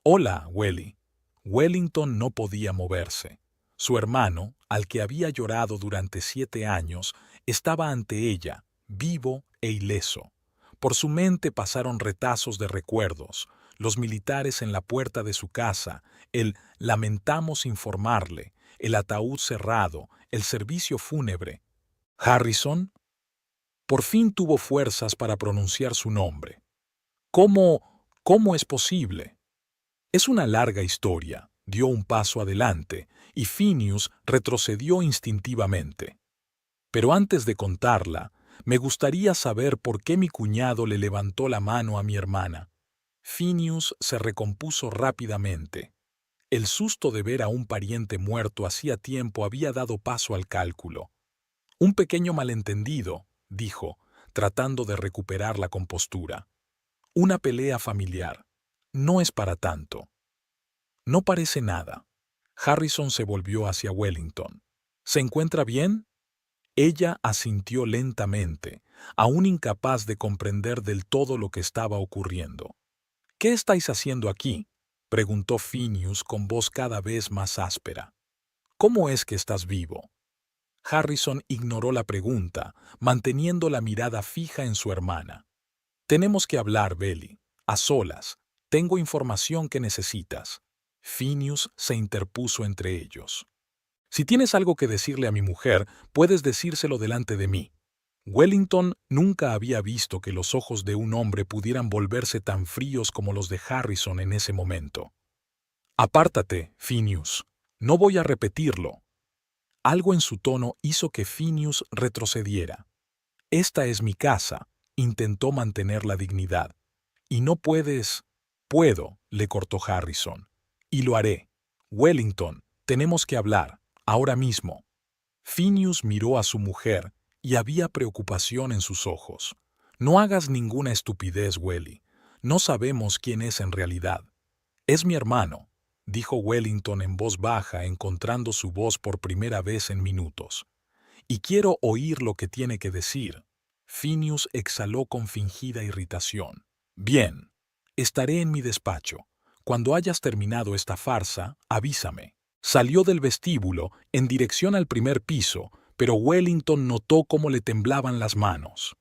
«Hola, Welly». Wellington no podía moverse. Su hermano, al que había llorado durante 7 años, estaba ante ella, vivo e ileso. Por su mente pasaron retazos de recuerdos, los militares en la puerta de su casa, el «lamentamos informarle», el ataúd cerrado, el servicio fúnebre. «¿Harrison?» Por fin tuvo fuerzas para pronunciar su nombre. ¿Cómo es posible? Es una larga historia. Dio un paso adelante y Phineas retrocedió instintivamente. Pero antes de contarla, me gustaría saber por qué mi cuñado le levantó la mano a mi hermana. Phineas se recompuso rápidamente. El susto de ver a un pariente muerto hacía tiempo había dado paso al cálculo. «Un pequeño malentendido», dijo, tratando de recuperar la compostura. «Una pelea familiar. No es para tanto». «No parece nada». Harrison se volvió hacia Wellington. «¿Se encuentra bien?» Ella asintió lentamente, aún incapaz de comprender del todo lo que estaba ocurriendo. «¿Qué estáis haciendo aquí?», preguntó Phineas con voz cada vez más áspera. «¿Cómo es que estás vivo?». Harrison ignoró la pregunta, manteniendo la mirada fija en su hermana. «Tenemos que hablar, Belly. A solas. Tengo información que necesitas». Phineas se interpuso entre ellos. «Si tienes algo que decirle a mi mujer, puedes decírselo delante de mí». Wellington nunca había visto que los ojos de un hombre pudieran volverse tan fríos como los de Harrison en ese momento. «Apártate, Phineas. No voy a repetirlo». Algo en su tono hizo que Phineas retrocediera. «Esta es mi casa», intentó mantener la dignidad. «Y no puedes...». «Puedo», le cortó Harrison. «Y lo haré. Wellington, tenemos que hablar, ahora mismo». Phineas miró a su mujer y había preocupación en sus ojos. «No hagas ninguna estupidez, Welly. No sabemos quién es en realidad». «Es mi hermano», dijo Wellington en voz baja, encontrando su voz por primera vez en minutos. «Y quiero oír lo que tiene que decir». Phineas exhaló con fingida irritación. «Bien. Estaré en mi despacho. Cuando hayas terminado esta farsa, avísame». Salió del vestíbulo en dirección al primer piso, pero Wellington notó cómo le temblaban las manos.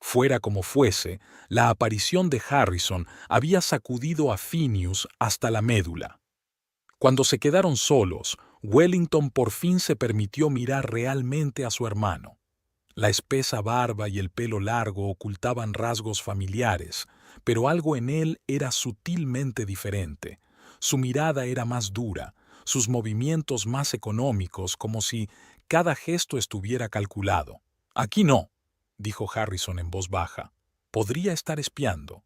Fuera como fuese, la aparición de Harrison había sacudido a Phineas hasta la médula. Cuando se quedaron solos, Wellington por fin se permitió mirar realmente a su hermano. La espesa barba y el pelo largo ocultaban rasgos familiares, pero algo en él era sutilmente diferente. Su mirada era más dura, sus movimientos más económicos, como si cada gesto estuviera calculado. «Aquí no», dijo Harrison en voz baja. «Podría estar espiando».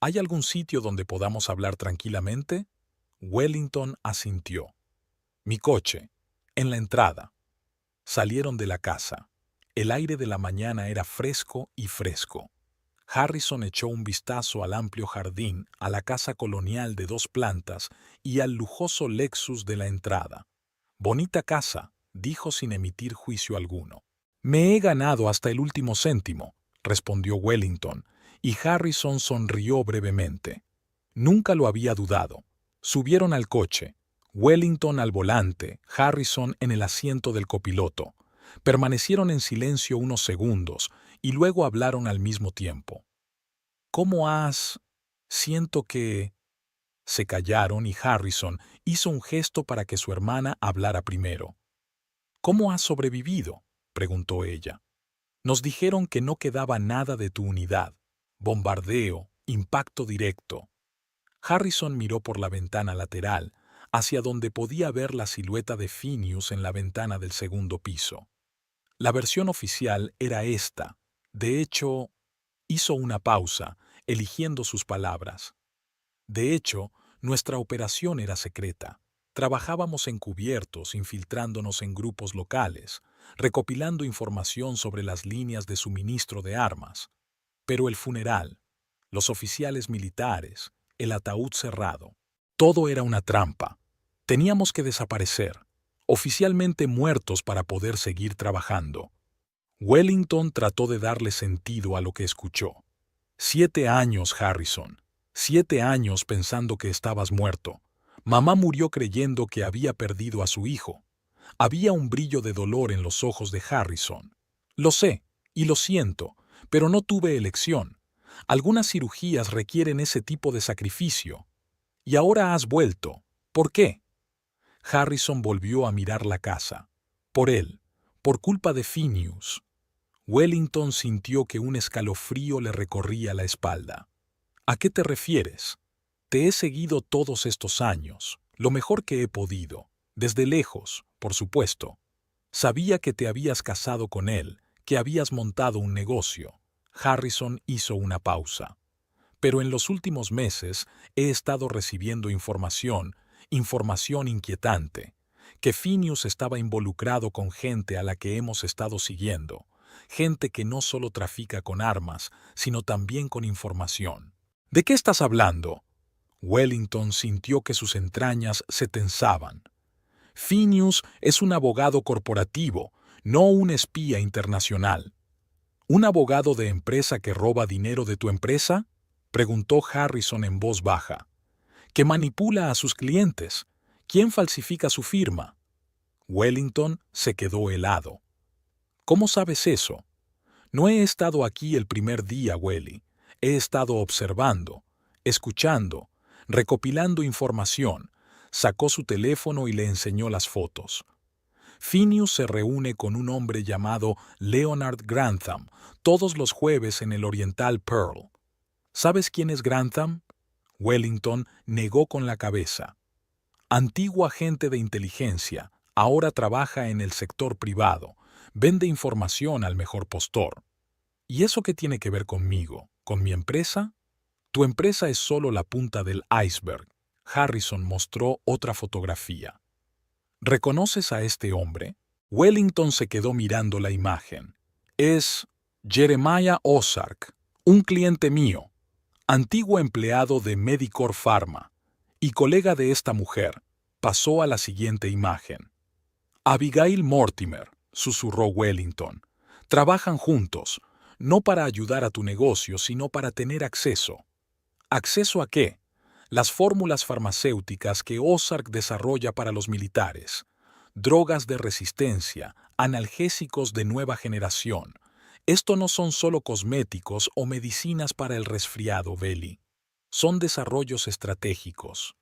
«¿Hay algún sitio donde podamos hablar tranquilamente?» Wellington asintió. «Mi coche, en la entrada». Salieron de la casa. El aire de la mañana era fresco y fresco. Harrison echó un vistazo al amplio jardín, a la casa colonial de 2 plantas y al lujoso Lexus de la entrada. «Bonita casa», dijo sin emitir juicio alguno. «Me he ganado hasta el último céntimo», respondió Wellington, y Harrison sonrió brevemente. Nunca lo había dudado. Subieron al coche, Wellington al volante, Harrison en el asiento del copiloto. Permanecieron en silencio unos segundos y luego hablaron al mismo tiempo. «¿Cómo has...?» «Siento que...». Se callaron y Harrison hizo un gesto para que su hermana hablara primero. «¿Cómo has sobrevivido?», preguntó ella. «Nos dijeron que no quedaba nada de tu unidad. Bombardeo, impacto directo». Harrison miró por la ventana lateral, hacia donde podía ver la silueta de Phineas en la ventana del segundo piso. La versión oficial era esta. De hecho, hizo una pausa, eligiendo sus palabras. De hecho, nuestra operación era secreta. Trabajábamos encubiertos, infiltrándonos en grupos locales, recopilando información sobre las líneas de suministro de armas. Pero el funeral, los oficiales militares, el ataúd cerrado, todo era una trampa. Teníamos que desaparecer, oficialmente muertos para poder seguir trabajando. Wellington trató de darle sentido a lo que escuchó. 7 años, Harrison. 7 años pensando que estabas muerto. Mamá murió creyendo que había perdido a su hijo. Había un brillo de dolor en los ojos de Harrison. Lo sé, y lo siento, pero no tuve elección. Algunas cirugías requieren ese tipo de sacrificio. Y ahora has vuelto. ¿Por qué? Harrison volvió a mirar la casa. Por él, por culpa de Phineas. Wellington sintió que un escalofrío le recorría la espalda. ¿A qué te refieres? Te he seguido todos estos años, lo mejor que he podido, desde lejos, por supuesto. Sabía que te habías casado con él, que habías montado un negocio. Harrison hizo una pausa. Pero en los últimos meses he estado recibiendo información inquietante, que Phineas estaba involucrado con gente a la que hemos estado siguiendo, gente que no solo trafica con armas, sino también con información. ¿De qué estás hablando? Wellington sintió que sus entrañas se tensaban. Phineas es un abogado corporativo, no un espía internacional. ¿Un abogado de empresa que roba dinero de tu empresa? Preguntó Harrison en voz baja. ¿Que manipula a sus clientes? ¿Quién falsifica su firma? Wellington se quedó helado. ¿Cómo sabes eso? No he estado aquí el primer día, Welly. He estado observando, escuchando, recopilando información. Sacó su teléfono y le enseñó las fotos. Phineas se reúne con un hombre llamado Leonard Grantham todos los jueves en el Oriental Pearl. ¿Sabes quién es Grantham? Wellington negó con la cabeza. Antiguo agente de inteligencia, ahora trabaja en el sector privado, vende información al mejor postor. ¿Y eso qué tiene que ver conmigo? ¿Con mi empresa? Tu empresa es solo la punta del iceberg. Harrison mostró otra fotografía. ¿Reconoces a este hombre? Wellington se quedó mirando la imagen. Es Jeremiah Ozark, un cliente mío, antiguo empleado de Medicor Pharma y colega de esta mujer. Pasó a la siguiente imagen. Abigail Mortimer, susurró Wellington. Trabajan juntos, no para ayudar a tu negocio, sino para tener acceso. ¿Acceso a qué? Las fórmulas farmacéuticas que Ozark desarrolla para los militares. Drogas de resistencia, analgésicos de nueva generación. Esto no son solo cosméticos o medicinas para el resfriado, Belly. Son desarrollos estratégicos.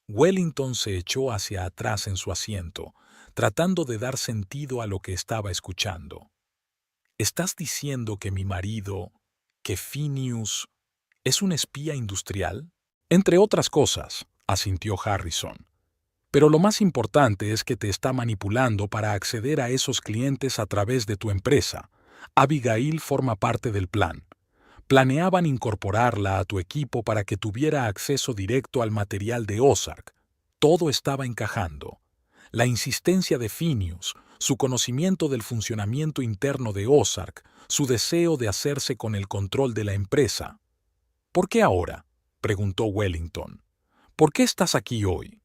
Wellington se echó hacia atrás en su asiento, tratando de dar sentido a lo que estaba escuchando. ¿Estás diciendo que mi marido, que Phineas, es un espía industrial? Entre otras cosas, asintió Harrison. Pero lo más importante es que te está manipulando para acceder a esos clientes a través de tu empresa. Abigail forma parte del plan. Planeaban incorporarla a tu equipo para que tuviera acceso directo al material de Ozark. Todo estaba encajando. La insistencia de Phineas, su conocimiento del funcionamiento interno de Ozark, su deseo de hacerse con el control de la empresa. ¿Por qué ahora?, preguntó Wellington. ¿Por qué estás aquí hoy?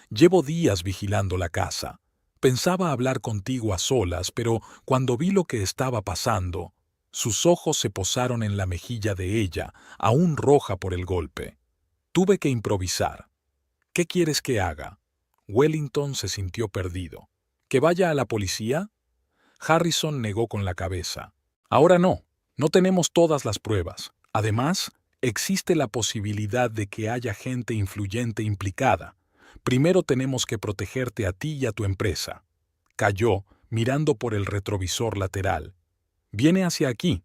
Llevo días vigilando la casa. Pensaba hablar contigo a solas, pero cuando vi lo que estaba pasando, sus ojos se posaron en la mejilla de ella, aún roja por el golpe. Tuve que improvisar. ¿Qué quieres que haga? Wellington se sintió perdido. ¿Que vaya a la policía? Harrison negó con la cabeza. Ahora no, no tenemos todas las pruebas. Además, existe la posibilidad de que haya gente influyente implicada. Primero tenemos que protegerte a ti y a tu empresa. Calló, mirando por el retrovisor lateral. Viene hacia aquí.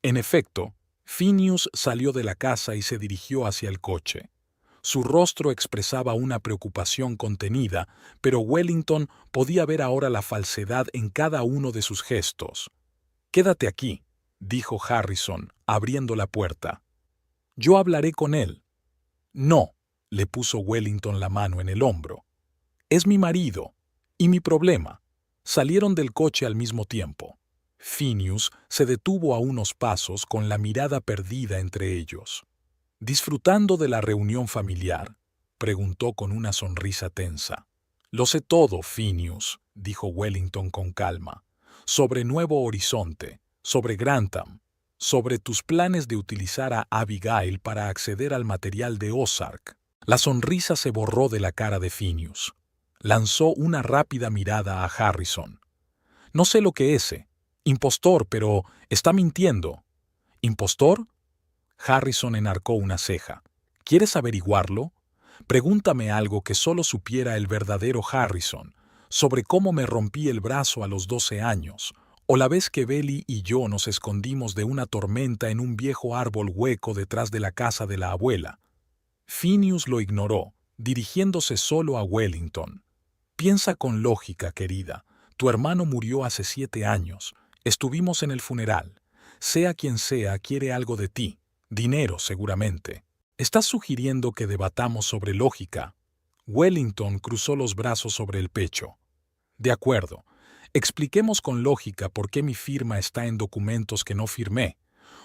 En efecto, Phineas salió de la casa y se dirigió hacia el coche. Su rostro expresaba una preocupación contenida, pero Wellington podía ver ahora la falsedad en cada uno de sus gestos. «Quédate aquí», dijo Harrison, abriendo la puerta. «Yo hablaré con él». No, le puso Wellington la mano en el hombro. Es mi marido. Y mi problema. Salieron del coche al mismo tiempo. Phineas se detuvo a unos pasos con la mirada perdida entre ellos. ¿Disfrutando de la reunión familiar?, preguntó con una sonrisa tensa. Lo sé todo, Phineas, dijo Wellington con calma. Sobre Nuevo Horizonte, sobre Grantham, sobre tus planes de utilizar a Abigail para acceder al material de Ozark. La sonrisa se borró de la cara de Phineas. Lanzó una rápida mirada a Harrison. No sé lo que es. Impostor, pero está mintiendo. ¿Impostor? Harrison enarcó una ceja. ¿Quieres averiguarlo? Pregúntame algo que solo supiera el verdadero Harrison, sobre cómo me rompí el brazo a los 12 años, o la vez que Belly y yo nos escondimos de una tormenta en un viejo árbol hueco detrás de la casa de la abuela. Phineas lo ignoró, dirigiéndose solo a Wellington. Piensa con lógica, querida. Tu hermano murió hace 7 años. Estuvimos en el funeral. Sea quien sea, quiere algo de ti. Dinero, seguramente. ¿Estás sugiriendo que debatamos sobre lógica? Wellington cruzó los brazos sobre el pecho. De acuerdo. Expliquemos con lógica por qué mi firma está en documentos que no firmé,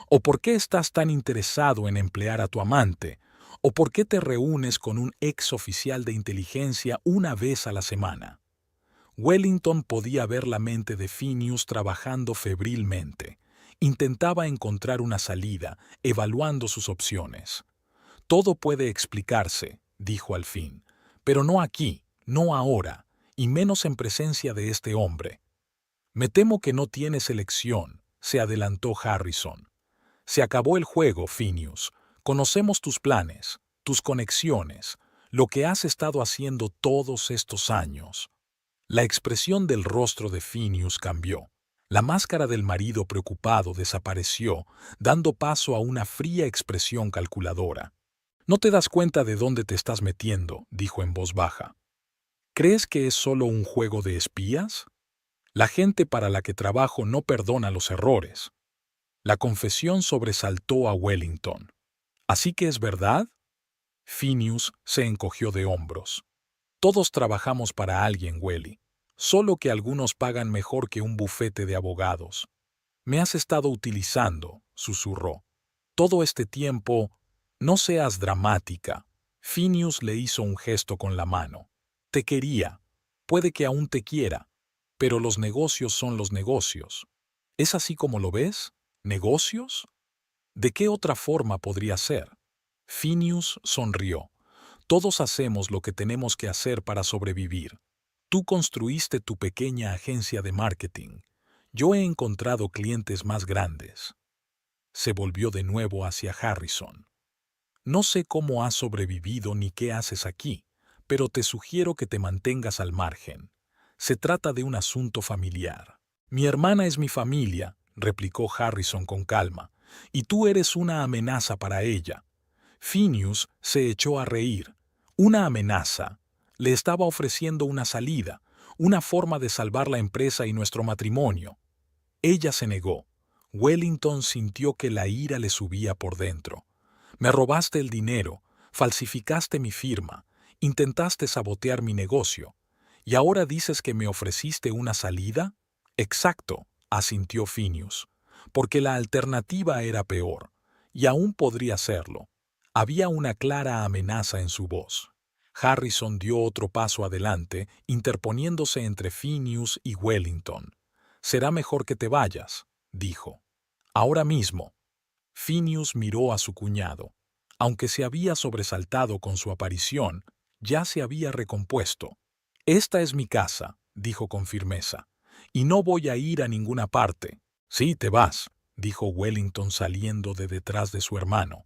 o por qué estás tan interesado en emplear a tu amante, o por qué te reúnes con un ex oficial de inteligencia una vez a la semana. Wellington podía ver la mente de Phineas trabajando febrilmente. Intentaba encontrar una salida, evaluando sus opciones. Todo puede explicarse, dijo al fin, pero no aquí, no ahora, y menos en presencia de este hombre. Me temo que no tienes elección, se adelantó Harrison. Se acabó el juego, Phineas. Conocemos tus planes, tus conexiones, lo que has estado haciendo todos estos años. La expresión del rostro de Phineas cambió. La máscara del marido preocupado desapareció, dando paso a una fría expresión calculadora. «No te das cuenta de dónde te estás metiendo», dijo en voz baja. «¿Crees que es solo un juego de espías? La gente para la que trabajo no perdona los errores». La confesión sobresaltó a Wellington. «¿Así que es verdad?» Phineas se encogió de hombros. «Todos trabajamos para alguien, Welly. Solo que algunos pagan mejor que un bufete de abogados. Me has estado utilizando», susurró. «Todo este tiempo, no seas dramática». Phineas le hizo un gesto con la mano. «Te quería. Puede que aún te quiera. Pero los negocios son los negocios. ¿Es así como lo ves? ¿Negocios? ¿De qué otra forma podría ser?» Phineas sonrió. «Todos hacemos lo que tenemos que hacer para sobrevivir. Tú construiste tu pequeña agencia de marketing. Yo he encontrado clientes más grandes». Se volvió de nuevo hacia Harrison. «No sé cómo has sobrevivido ni qué haces aquí, pero te sugiero que te mantengas al margen. Se trata de un asunto familiar». «Mi hermana es mi familia», replicó Harrison con calma, «y tú eres una amenaza para ella». Phineas se echó a reír. «¿Una amenaza?» Le estaba ofreciendo una salida, una forma de salvar la empresa y nuestro matrimonio. Ella se negó. Wellington sintió que la ira le subía por dentro. «Me robaste el dinero, falsificaste mi firma, intentaste sabotear mi negocio. ¿Y ahora dices que me ofreciste una salida?» «Exacto», asintió Phineas, «porque la alternativa era peor, y aún podría serlo». Había una clara amenaza en su voz. Harrison dio otro paso adelante, interponiéndose entre Phineas y Wellington. «Será mejor que te vayas», dijo. «Ahora mismo». Phineas miró a su cuñado. Aunque se había sobresaltado con su aparición, ya se había recompuesto. «Esta es mi casa», dijo con firmeza, «y no voy a ir a ninguna parte». «Sí, te vas», dijo Wellington saliendo de detrás de su hermano.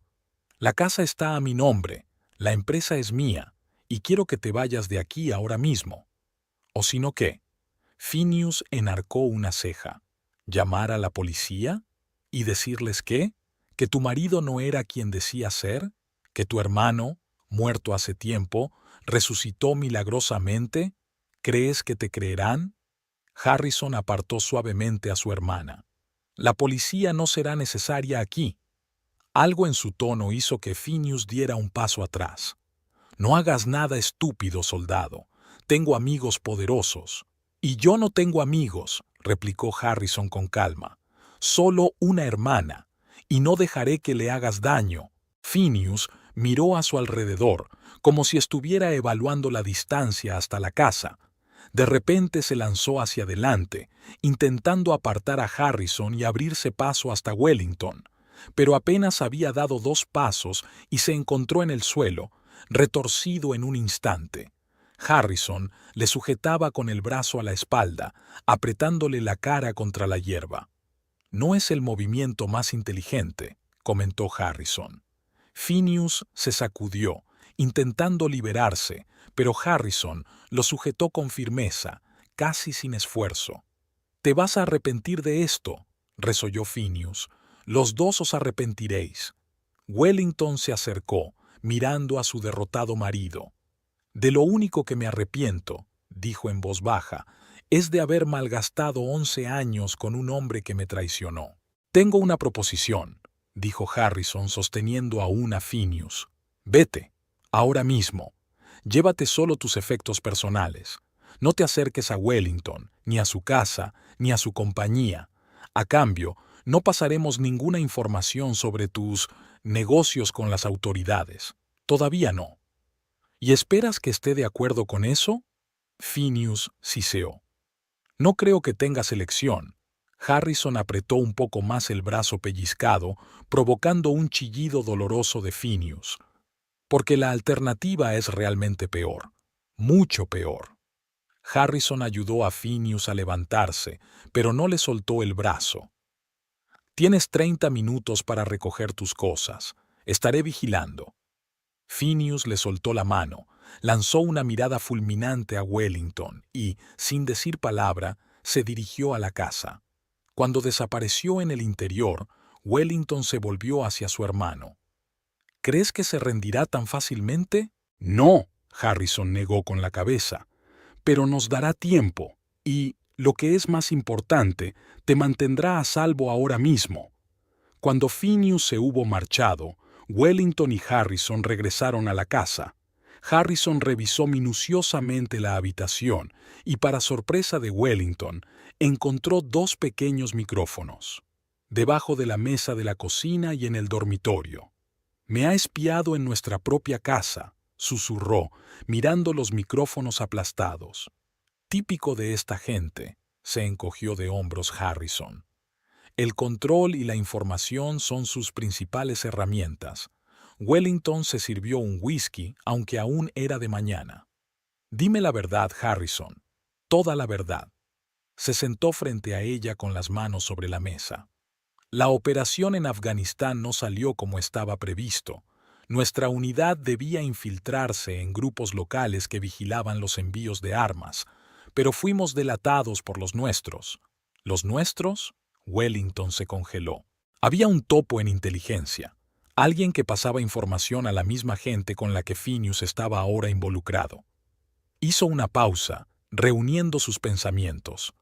«La casa está a mi nombre, la empresa es mía, y quiero que te vayas de aquí ahora mismo». «¿O si no qué?» Phineas enarcó una ceja. «¿Llamar a la policía? ¿Y decirles qué? ¿Que tu marido no era quien decía ser? ¿Que tu hermano, muerto hace tiempo, resucitó milagrosamente? ¿Crees que te creerán?» Harrison apartó suavemente a su hermana. «La policía no será necesaria aquí». Algo en su tono hizo que Phineas diera un paso atrás. «No hagas nada estúpido, soldado. Tengo amigos poderosos». «Y yo no tengo amigos», replicó Harrison con calma. «Solo una hermana, y no dejaré que le hagas daño». Phineas miró a su alrededor, como si estuviera evaluando la distancia hasta la casa. De repente se lanzó hacia adelante, intentando apartar a Harrison y abrirse paso hasta Wellington, pero apenas había dado 2 pasos y se encontró en el suelo, retorcido en un instante. Harrison le sujetaba con el brazo a la espalda, apretándole la cara contra la hierba. «No es el movimiento más inteligente», comentó Harrison. Phineas se sacudió, intentando liberarse, pero Harrison lo sujetó con firmeza, casi sin esfuerzo. «Te vas a arrepentir de esto», resolló Phineas. «Los dos os arrepentiréis». Wellington se acercó, mirando a su derrotado marido. «De lo único que me arrepiento», dijo en voz baja, «es de haber malgastado 11 años con un hombre que me traicionó». «Tengo una proposición», dijo Harrison sosteniendo aún a Phineas. «Vete, ahora mismo. Llévate solo tus efectos personales. No te acerques a Wellington, ni a su casa, ni a su compañía. A cambio, no pasaremos ninguna información sobre tus negocios con las autoridades. Todavía no». «¿Y esperas que esté de acuerdo con eso?», Phineas siseó. «No creo que tengas elección». Harrison apretó un poco más el brazo pellizcado, provocando un chillido doloroso de Phineas. «Porque la alternativa es realmente peor. Mucho peor». Harrison ayudó a Phineas a levantarse, pero no le soltó el brazo. «Tienes 30 minutos para recoger tus cosas. Estaré vigilando». Phineas le soltó la mano, lanzó una mirada fulminante a Wellington y, sin decir palabra, se dirigió a la casa. Cuando desapareció en el interior, Wellington se volvió hacia su hermano. «¿Crees que se rendirá tan fácilmente?» «No», Harrison negó con la cabeza. «Pero nos dará tiempo y, lo que es más importante, te mantendrá a salvo ahora mismo». Cuando Phineas se hubo marchado, Wellington y Harrison regresaron a la casa. Harrison revisó minuciosamente la habitación y, para sorpresa de Wellington, encontró 2 pequeños micrófonos, debajo de la mesa de la cocina y en el dormitorio. «Me ha espiado en nuestra propia casa», susurró, mirando los micrófonos aplastados. «Típico de esta gente», se encogió de hombros Harrison. «El control y la información son sus principales herramientas». Wellington se sirvió un whisky, aunque aún era de mañana. «Dime la verdad, Harrison. Toda la verdad». Se sentó frente a ella con las manos sobre la mesa. «La operación en Afganistán no salió como estaba previsto. Nuestra unidad debía infiltrarse en grupos locales que vigilaban los envíos de armas, pero fuimos delatados por los nuestros». «¿Los nuestros?», Wellington se congeló. Había un topo en inteligencia, alguien que pasaba información a la misma gente con la que Phineas estaba ahora involucrado. Hizo una pausa, reuniendo sus pensamientos.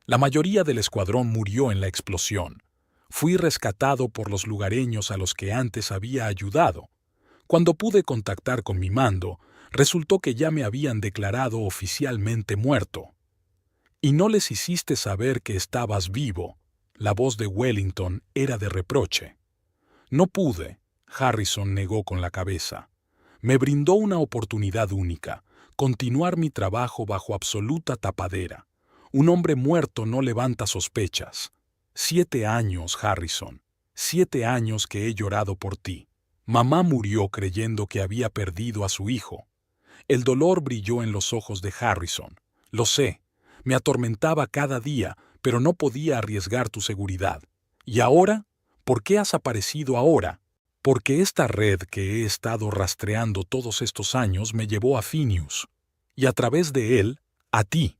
«La mayoría del escuadrón murió en la explosión. Fui rescatado por los lugareños a los que antes había ayudado. Cuando pude contactar con mi mando, resultó que ya me habían declarado oficialmente muerto». «¿Y no les hiciste saber que estabas vivo?». La voz de Wellington era de reproche. «No pude», Harrison negó con la cabeza. «Me brindó una oportunidad única, continuar mi trabajo bajo absoluta tapadera. Un hombre muerto no levanta sospechas. 7 años, Harrison. 7 años que he llorado por ti. Mamá murió creyendo que había perdido a su hijo». El dolor brilló en los ojos de Harrison. «Lo sé. Me atormentaba cada día, pero no podía arriesgar tu seguridad. ¿Y ahora? ¿Por qué has aparecido ahora?». «Porque esta red que he estado rastreando todos estos años me llevó a Phineas. Y a través de él, a ti».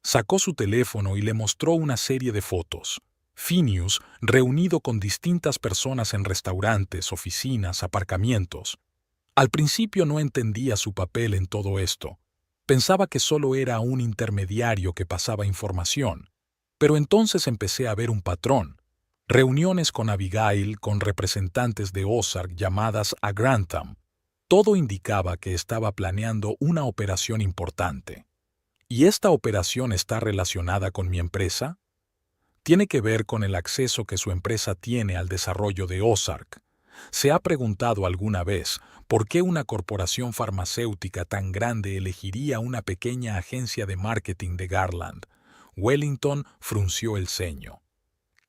Sacó su teléfono y le mostró una serie de fotos. Phineas reunido con distintas personas en restaurantes, oficinas, aparcamientos. Al principio no entendía su papel en todo esto. Pensaba que solo era un intermediario que pasaba información. Pero entonces empecé a ver un patrón. reuniones con Abigail, con representantes de Ozark llamadas a Grantham. Todo indicaba que estaba planeando una operación importante. ¿Y esta operación está relacionada con mi empresa? Tiene que ver con el acceso que su empresa tiene al desarrollo de Ozark. ¿Se ha preguntado alguna vez por qué una corporación farmacéutica tan grande elegiría una pequeña agencia de marketing de Garland? Wellington frunció el ceño.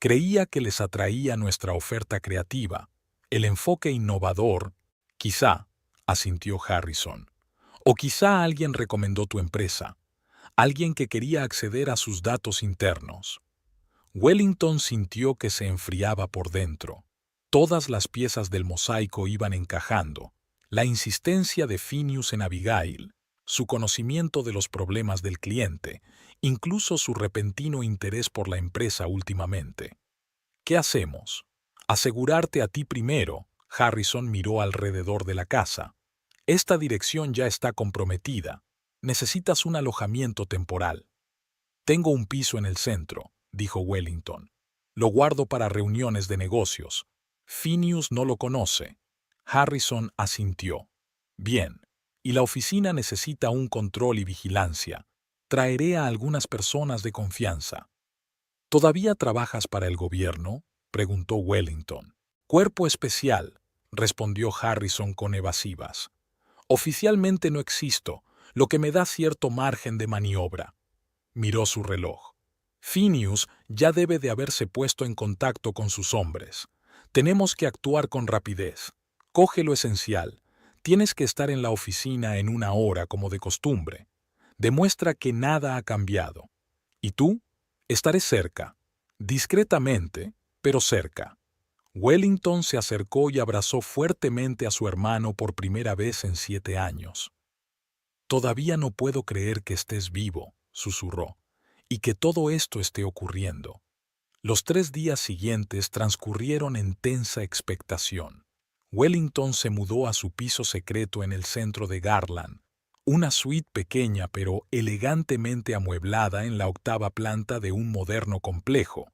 Creía que les atraía nuestra oferta creativa, el enfoque innovador. Quizá, asintió Harrison. O quizá alguien recomendó tu empresa, alguien que quería acceder a sus datos internos. Wellington sintió que se enfriaba por dentro. Todas las piezas del mosaico iban encajando. La insistencia de Phineas en Abigail, su conocimiento de los problemas del cliente, incluso su repentino interés por la empresa últimamente. ¿Qué hacemos? Asegurarte a ti primero. Harrison miró alrededor de la casa. Esta dirección ya está comprometida. Necesitas un alojamiento temporal. Tengo un piso en el centro, dijo Wellington. Lo guardo para reuniones de negocios. Phineas no lo conoce. Harrison asintió. Bien. Y la oficina necesita un control y vigilancia. Traeré a algunas personas de confianza. ¿Todavía trabajas para el gobierno?, preguntó Wellington. Cuerpo especial, respondió Harrison con evasivas. Oficialmente no existo, lo que me da cierto margen de maniobra. Miró su reloj. Phineas ya debe de haberse puesto en contacto con sus hombres. Tenemos que actuar con rapidez. Coge lo esencial. Tienes que estar en la oficina en 1 hora como de costumbre. Demuestra que nada ha cambiado. ¿Y tú? Estaré cerca. Discretamente, pero cerca. Wellington se acercó y abrazó fuertemente a su hermano por primera vez en 7 años. Todavía no puedo creer que estés vivo, susurró, y que todo esto esté ocurriendo. Los 3 días siguientes transcurrieron en tensa expectación. Wellington se mudó a su piso secreto en el centro de Garland, una suite pequeña pero elegantemente amueblada en la 8ª planta de un moderno complejo.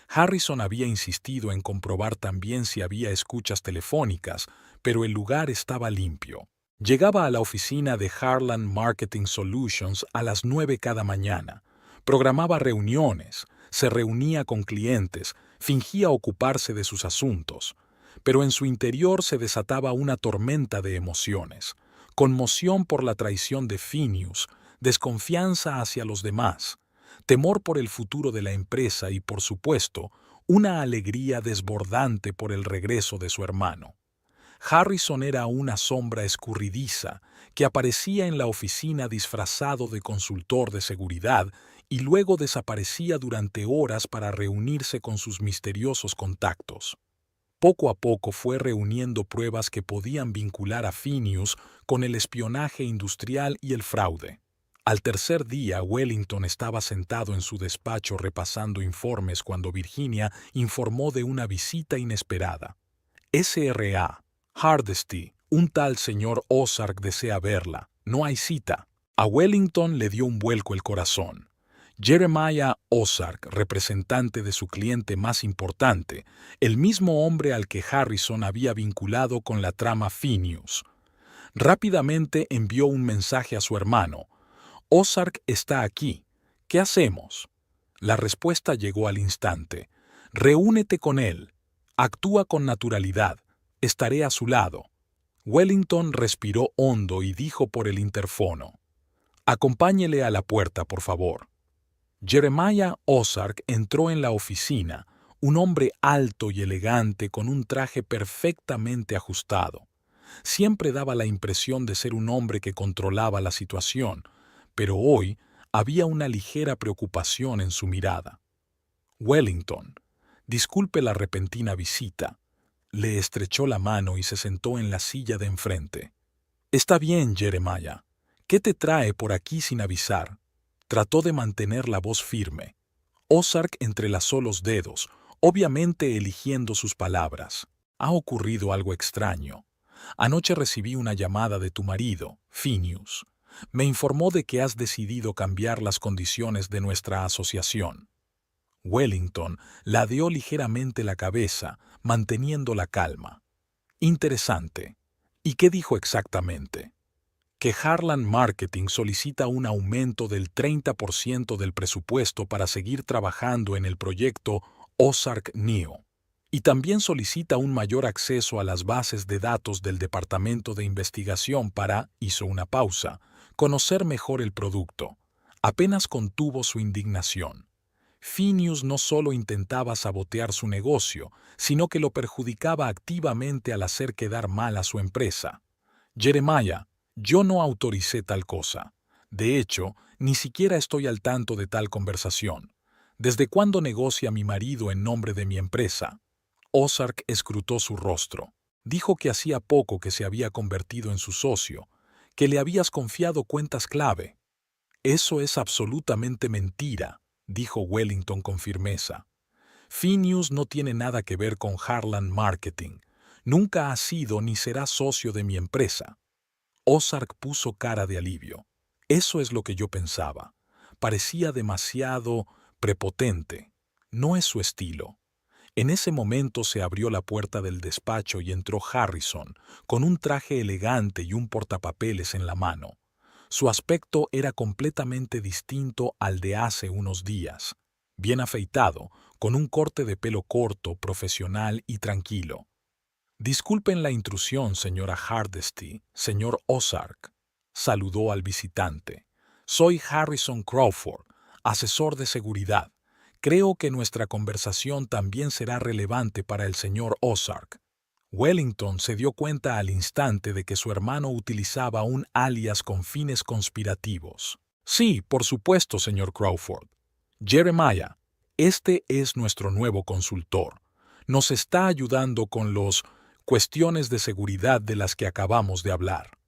Harrison había insistido en comprobar también si había escuchas telefónicas, pero el lugar estaba limpio. Llegaba a la oficina de Harland Marketing Solutions a las 9 cada mañana. Programaba reuniones, se reunía con clientes, fingía ocuparse de sus asuntos. Pero en su interior se desataba una tormenta de emociones. Conmoción por la traición de Phineas, desconfianza hacia los demás, temor por el futuro de la empresa y, por supuesto, una alegría desbordante por el regreso de su hermano. Harrison era una sombra escurridiza que aparecía en la oficina disfrazado de consultor de seguridad y luego desaparecía durante horas para reunirse con sus misteriosos contactos. Poco a poco fue reuniendo pruebas que podían vincular a Phineas con el espionaje industrial y el fraude. Al tercer día, Wellington estaba sentado en su despacho repasando informes cuando Virginia informó de una visita inesperada. S.R.A. Hardesty, un tal señor Ozark desea verla. No hay cita. A Wellington le dio un vuelco el corazón. Jeremiah Ozark, representante de su cliente más importante, el mismo hombre al que Harrison había vinculado con la trama Phineas. Rápidamente envió un mensaje a su hermano. Ozark está aquí. ¿Qué hacemos? La respuesta llegó al instante. Reúnete con él. Actúa con naturalidad. Estaré a su lado. Wellington respiró hondo y dijo por el interfono. Acompáñele a la puerta, por favor. Jeremiah Ozark entró en la oficina, un hombre alto y elegante con un traje perfectamente ajustado. Siempre daba la impresión de ser un hombre que controlaba la situación, pero hoy había una ligera preocupación en su mirada. Wellington, disculpe la repentina visita. Le estrechó la mano y se sentó en la silla de enfrente. Está bien, Jeremiah. ¿Qué te trae por aquí sin avisar? Trató de mantener la voz firme. Ozark entrelazó los dedos, obviamente eligiendo sus palabras. Ha ocurrido algo extraño. Anoche recibí una llamada de tu marido, Phineas. Me informó de que has decidido cambiar las condiciones de nuestra asociación. Wellington ladeó ligeramente la cabeza, manteniendo la calma. Interesante. ¿Y qué dijo exactamente? Que Heartland Marketing solicita un aumento del 30% del presupuesto para seguir trabajando en el proyecto Ozark Neo. Y también solicita un mayor acceso a las bases de datos del Departamento de Investigación para, hizo una pausa, conocer mejor el producto. Apenas contuvo su indignación. Phineas no solo intentaba sabotear su negocio, sino que lo perjudicaba activamente al hacer quedar mal a su empresa. Jeremiah, yo no autoricé tal cosa. De hecho, ni siquiera estoy al tanto de tal conversación. ¿Desde cuándo negocia mi marido en nombre de mi empresa? Ozark escrutó su rostro. Dijo que hacía poco que se había convertido en su socio, que le habías confiado cuentas clave. Eso es absolutamente mentira, dijo Wellington con firmeza. Phineas no tiene nada que ver con Heartland Marketing. Nunca ha sido ni será socio de mi empresa. Ozark puso cara de alivio. Eso es lo que yo pensaba. Parecía demasiado prepotente. No es su estilo. En ese momento se abrió la puerta del despacho y entró Harrison, con un traje elegante y un portapapeles en la mano. Su aspecto era completamente distinto al de hace unos días. Bien afeitado, con un corte de pelo corto, profesional y tranquilo. Disculpen la intrusión, señora Hardesty, señor Ozark, saludó al visitante. Soy Harrison Crawford, asesor de seguridad. Creo que nuestra conversación también será relevante para el señor Ozark. Wellington se dio cuenta al instante de que su hermano utilizaba un alias con fines conspirativos. Sí, por supuesto, señor Crawford. Jeremiah, este es nuestro nuevo consultor. Nos está ayudando con las cuestiones de seguridad de las que acabamos de hablar.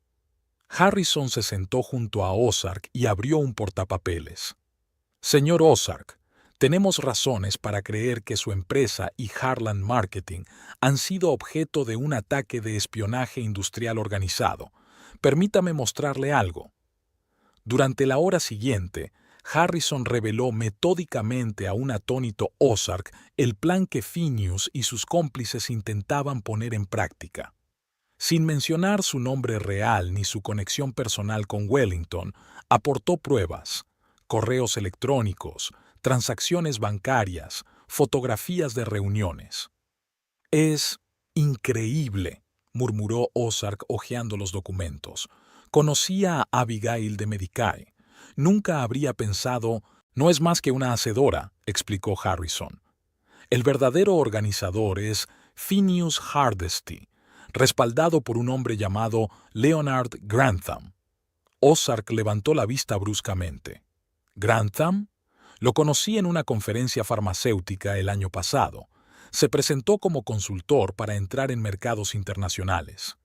Harrison se sentó junto a Ozark y abrió un portapapeles. Señor Ozark, tenemos razones para creer que su empresa y Heartland Marketing han sido objeto de un ataque de espionaje industrial organizado. Permítame mostrarle algo. Durante la hora siguiente, Harrison reveló metódicamente a un atónito Ozark el plan que Phineas y sus cómplices intentaban poner en práctica. Sin mencionar su nombre real ni su conexión personal con Wellington, aportó pruebas, correos electrónicos, transacciones bancarias, fotografías de reuniones. «Es increíble», murmuró Ozark hojeando los documentos. «Conocía a Abigail de Medicae. Nunca habría pensado...» «No es más que una hacedora», explicó Harrison. «El verdadero organizador es Phineas Hardesty, respaldado por un hombre llamado Leonard Grantham». Ozark levantó la vista bruscamente. «¿Grantham? Lo conocí en una conferencia farmacéutica el año pasado. Se presentó como consultor para entrar en mercados internacionales.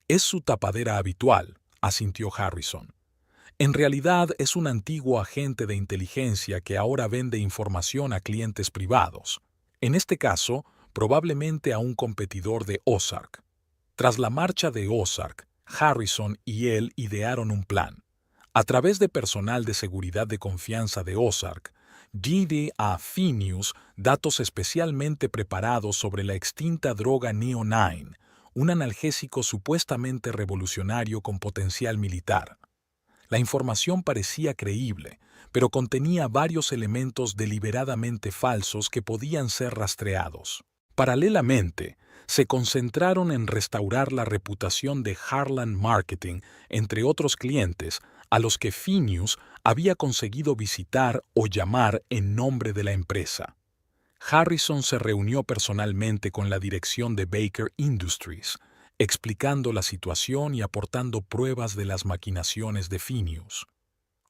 Es su tapadera habitual», asintió Harrison. «En realidad es un antiguo agente de inteligencia que ahora vende información a clientes privados. En este caso, probablemente a un competidor de Ozark». Tras la marcha de Ozark, Harrison y él idearon un plan. A través de personal de seguridad de confianza de Ozark, di a Phineas datos especialmente preparados sobre la extinta droga Neo-9, un analgésico supuestamente revolucionario con potencial militar. La información parecía creíble, pero contenía varios elementos deliberadamente falsos que podían ser rastreados. Paralelamente, se concentraron en restaurar la reputación de Heartland Marketing entre otros clientes a los que Phineas había conseguido visitar o llamar en nombre de la empresa. Harrison se reunió personalmente con la dirección de Baker Industries, explicando la situación y aportando pruebas de las maquinaciones de Phineas.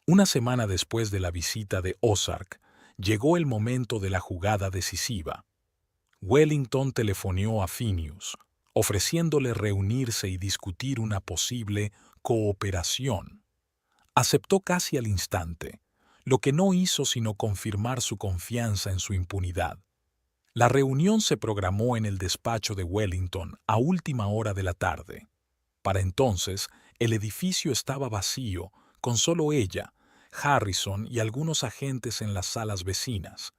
Una semana después de la visita de Ozark, llegó el momento de la jugada decisiva. Wellington telefoneó a Phineas, ofreciéndole reunirse y discutir una posible cooperación. Aceptó casi al instante, lo que no hizo sino confirmar su confianza en su impunidad. La reunión se programó en el despacho de Wellington a última hora de la tarde. Para entonces, el edificio estaba vacío, con solo ella, Harrison y algunos agentes en las salas vecinas.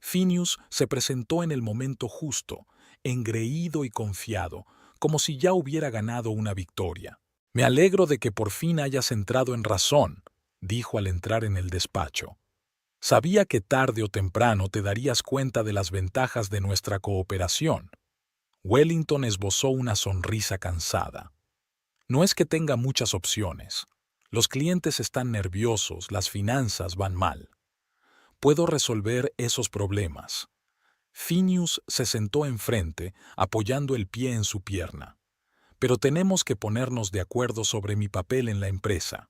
Phineas se presentó en el momento justo, engreído y confiado, como si ya hubiera ganado una victoria. «Me alegro de que por fin hayas entrado en razón», dijo al entrar en el despacho. «Sabía que tarde o temprano te darías cuenta de las ventajas de nuestra cooperación». Wellington esbozó una sonrisa cansada. «No es que tenga muchas opciones. Los clientes están nerviosos, las finanzas van mal. Puedo resolver esos problemas». Phineas se sentó enfrente, apoyando el pie en su pierna. «Pero tenemos que ponernos de acuerdo sobre mi papel en la empresa.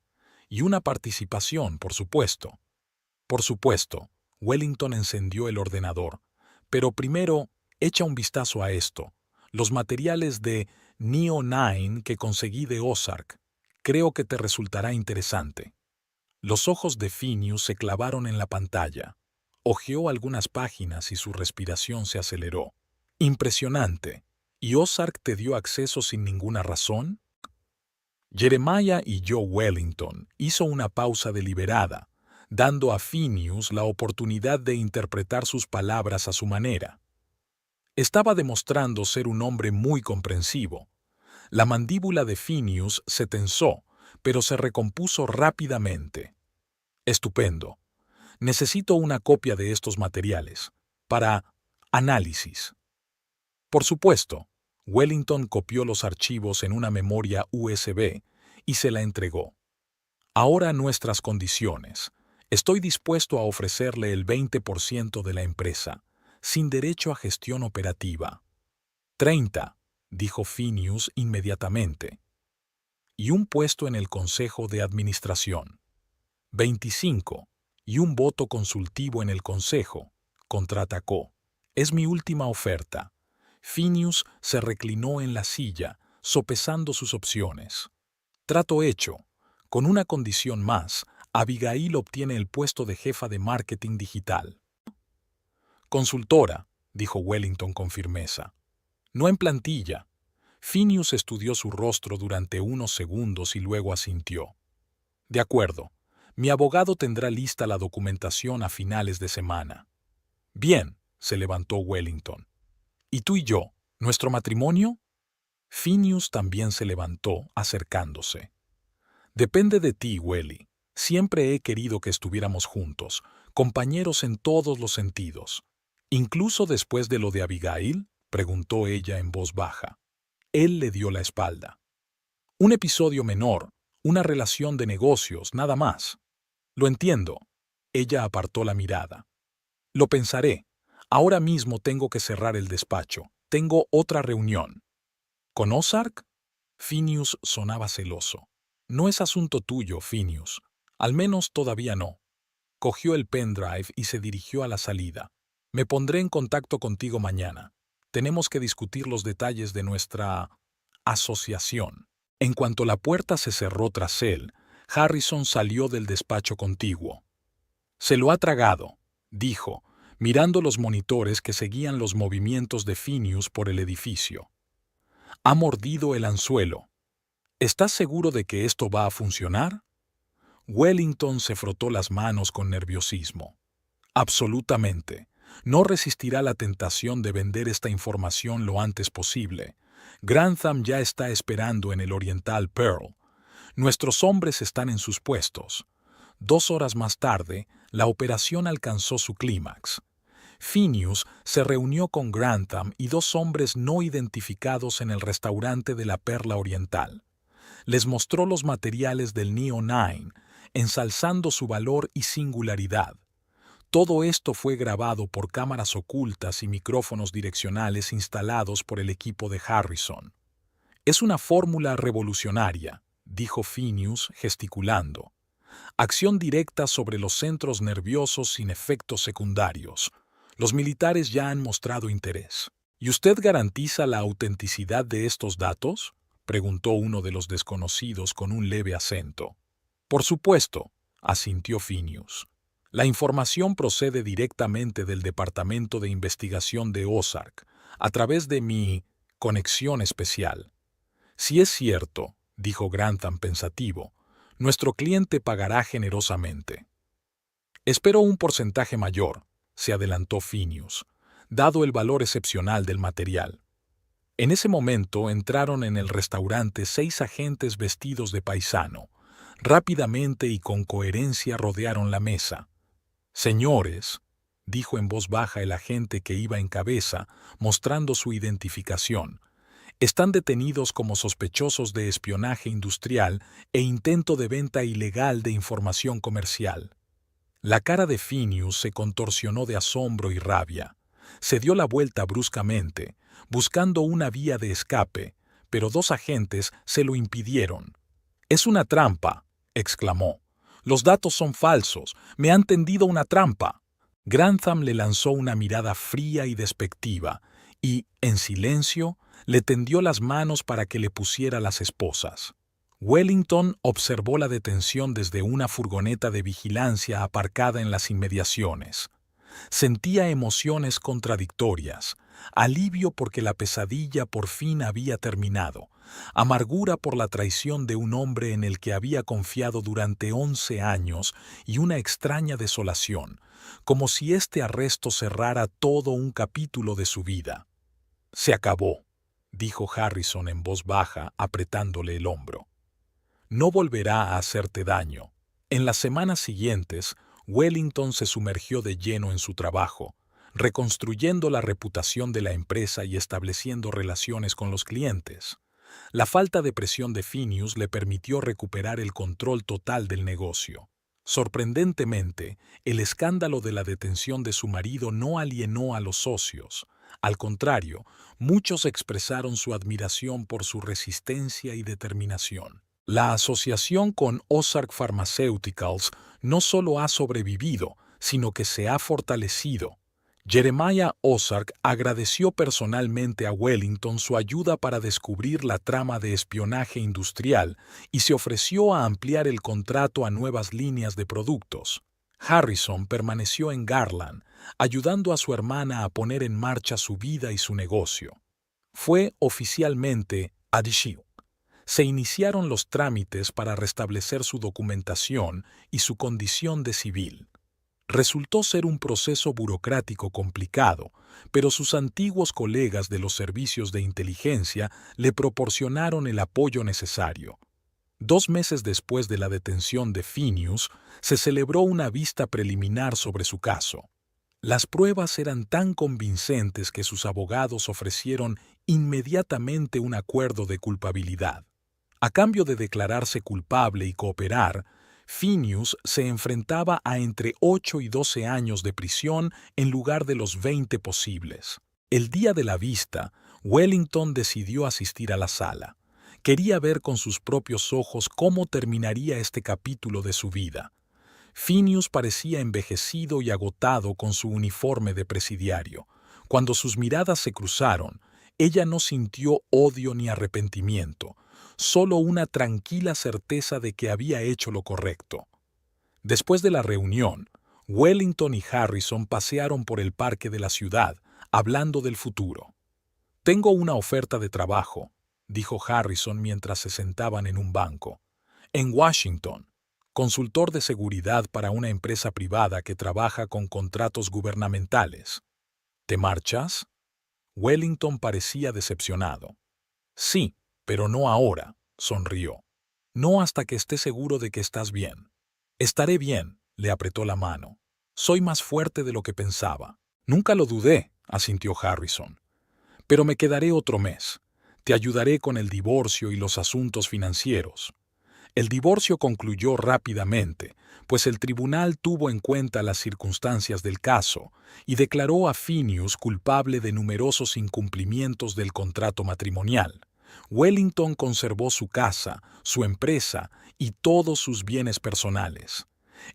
Y una participación, por supuesto». «Por supuesto». Wellington encendió el ordenador. «Pero primero, echa un vistazo a esto. Los materiales de Neo 9 que conseguí de Ozark. Creo que te resultará interesante». Los ojos de Phineas se clavaron en la pantalla. Hojeó algunas páginas y su respiración se aceleró. «Impresionante. ¿Y Ozark te dio acceso sin ninguna razón?» Jeremiah y Joe Wellington hizo una pausa deliberada, dando a Phineas la oportunidad de interpretar sus palabras a su manera. Estaba demostrando ser un hombre muy comprensivo. La mandíbula de Phineas se tensó, pero se recompuso rápidamente. «Estupendo. Necesito una copia de estos materiales. Para análisis». «Por supuesto». Wellington copió los archivos en una memoria USB y se la entregó. «Ahora nuestras condiciones. Estoy dispuesto a ofrecerle el 20% de la empresa, sin derecho a gestión operativa». «30», dijo Phineas inmediatamente. «Y un puesto en el Consejo de Administración». «25, y un voto consultivo en el Consejo», contraatacó. «Es mi última oferta». Phineas se reclinó en la silla, sopesando sus opciones. «Trato hecho. Con una condición más, Abigail obtiene el puesto de jefa de marketing digital». «Consultora», dijo Wellington con firmeza. «No en plantilla». Phineas estudió su rostro durante unos segundos y luego asintió. «De acuerdo. Mi abogado tendrá lista la documentación a finales de semana». «Bien», se levantó Wellington. «¿Y tú y yo, nuestro matrimonio?» Phineas también se levantó, acercándose. «Depende de ti, Welly. Siempre he querido que estuviéramos juntos, compañeros en todos los sentidos». «¿Incluso después de lo de Abigail?», preguntó ella en voz baja. Él le dio la espalda. «Un episodio menor, una relación de negocios, nada más». «Lo entiendo». Ella apartó la mirada. «Lo pensaré. Ahora mismo tengo que cerrar el despacho. Tengo otra reunión». «¿Con Ozark?» Phineas sonaba celoso. «No es asunto tuyo, Phineas. Al menos todavía no». Cogió el pendrive y se dirigió a la salida. «Me pondré en contacto contigo mañana. Tenemos que discutir los detalles de nuestra asociación». En cuanto la puerta se cerró tras él, Harrison salió del despacho contiguo. «Se lo ha tragado», dijo, mirando los monitores que seguían los movimientos de Phineas por el edificio. «Ha mordido el anzuelo. ¿Estás seguro de que esto va a funcionar?» Wellington se frotó las manos con nerviosismo. «Absolutamente. No resistirá la tentación de vender esta información lo antes posible. Grantham ya está esperando en el Oriental Pearl. Nuestros hombres están en sus puestos». 2 horas más tarde, la operación alcanzó su clímax. Phineas se reunió con Grantham y 2 hombres no identificados en el restaurante de la Perla Oriental. Les mostró los materiales del Neo 9, ensalzando su valor y singularidad. Todo esto fue grabado por cámaras ocultas y micrófonos direccionales instalados por el equipo de Harrison. «Es una fórmula revolucionaria», dijo Phineas gesticulando. «Acción directa sobre los centros nerviosos sin efectos secundarios. Los militares ya han mostrado interés». «¿Y usted garantiza la autenticidad de estos datos?», preguntó uno de los desconocidos con un leve acento. «Por supuesto», asintió Phineas. «La información procede directamente del Departamento de Investigación de Ozark, a través de mi conexión especial». «Si es cierto», dijo Grantham pensativo, «nuestro cliente pagará generosamente». «Espero un porcentaje mayor», se adelantó Phineas, dado el valor excepcional del material. En ese momento entraron en el restaurante 6 agentes vestidos de paisano. Rápidamente y con coherencia rodearon la mesa. «Señores», dijo en voz baja el agente que iba en cabeza, mostrando su identificación, «están detenidos como sospechosos de espionaje industrial e intento de venta ilegal de información comercial». La cara de Phineas se contorsionó de asombro y rabia. Se dio la vuelta bruscamente, buscando una vía de escape, pero 2 agentes se lo impidieron. «Es una trampa», exclamó. «Los datos son falsos. Me han tendido una trampa». Grantham le lanzó una mirada fría y despectiva y, en silencio, le tendió las manos para que le pusiera las esposas. Wellington observó la detención desde una furgoneta de vigilancia aparcada en las inmediaciones. Sentía emociones contradictorias, alivio porque la pesadilla por fin había terminado, amargura por la traición de un hombre en el que había confiado durante 11 años y una extraña desolación, como si este arresto cerrara todo un capítulo de su vida. «Se acabó», dijo Harrison en voz baja, apretándole el hombro. «No volverá a hacerte daño». En las semanas siguientes, Wellington se sumergió de lleno en su trabajo, reconstruyendo la reputación de la empresa y estableciendo relaciones con los clientes. La falta de presión de Phineas le permitió recuperar el control total del negocio. Sorprendentemente, el escándalo de la detención de su marido no alienó a los socios. Al contrario, muchos expresaron su admiración por su resistencia y determinación. La asociación con Ozark Pharmaceuticals no solo ha sobrevivido, sino que se ha fortalecido. Jeremiah Ozark agradeció personalmente a Wellington su ayuda para descubrir la trama de espionaje industrial y se ofreció a ampliar el contrato a nuevas líneas de productos. Harrison permaneció en Garland, ayudando a su hermana a poner en marcha su vida y su negocio. Fue oficialmente adhesivo. Se iniciaron los trámites para restablecer su documentación y su condición de civil. Resultó ser un proceso burocrático complicado, pero sus antiguos colegas de los servicios de inteligencia le proporcionaron el apoyo necesario. 2 meses después de la detención de Phineas, se celebró una vista preliminar sobre su caso. Las pruebas eran tan convincentes que sus abogados ofrecieron inmediatamente un acuerdo de culpabilidad. A cambio de declararse culpable y cooperar, Phineas se enfrentaba a entre 8 y 12 años de prisión en lugar de los 20 posibles. El día de la vista, Wellington decidió asistir a la sala. Quería ver con sus propios ojos cómo terminaría este capítulo de su vida. Phineas parecía envejecido y agotado con su uniforme de presidiario. Cuando sus miradas se cruzaron, ella no sintió odio ni arrepentimiento, solo una tranquila certeza de que había hecho lo correcto. Después de la reunión, Wellington y Harrison pasearon por el parque de la ciudad, hablando del futuro. «Tengo una oferta de trabajo», dijo Harrison mientras se sentaban en un banco. «En Washington, consultor de seguridad para una empresa privada que trabaja con contratos gubernamentales. ¿Te marchas?» Wellington parecía decepcionado. «Sí, pero no ahora», sonrió. «No hasta que esté seguro de que estás bien». «Estaré bien», le apretó la mano. «Soy más fuerte de lo que pensaba». «Nunca lo dudé», asintió Harrison. «Pero me quedaré otro mes. Te ayudaré con el divorcio y los asuntos financieros». El divorcio concluyó rápidamente, pues el tribunal tuvo en cuenta las circunstancias del caso y declaró a Phineas culpable de numerosos incumplimientos del contrato matrimonial. Wellington conservó su casa, su empresa y todos sus bienes personales.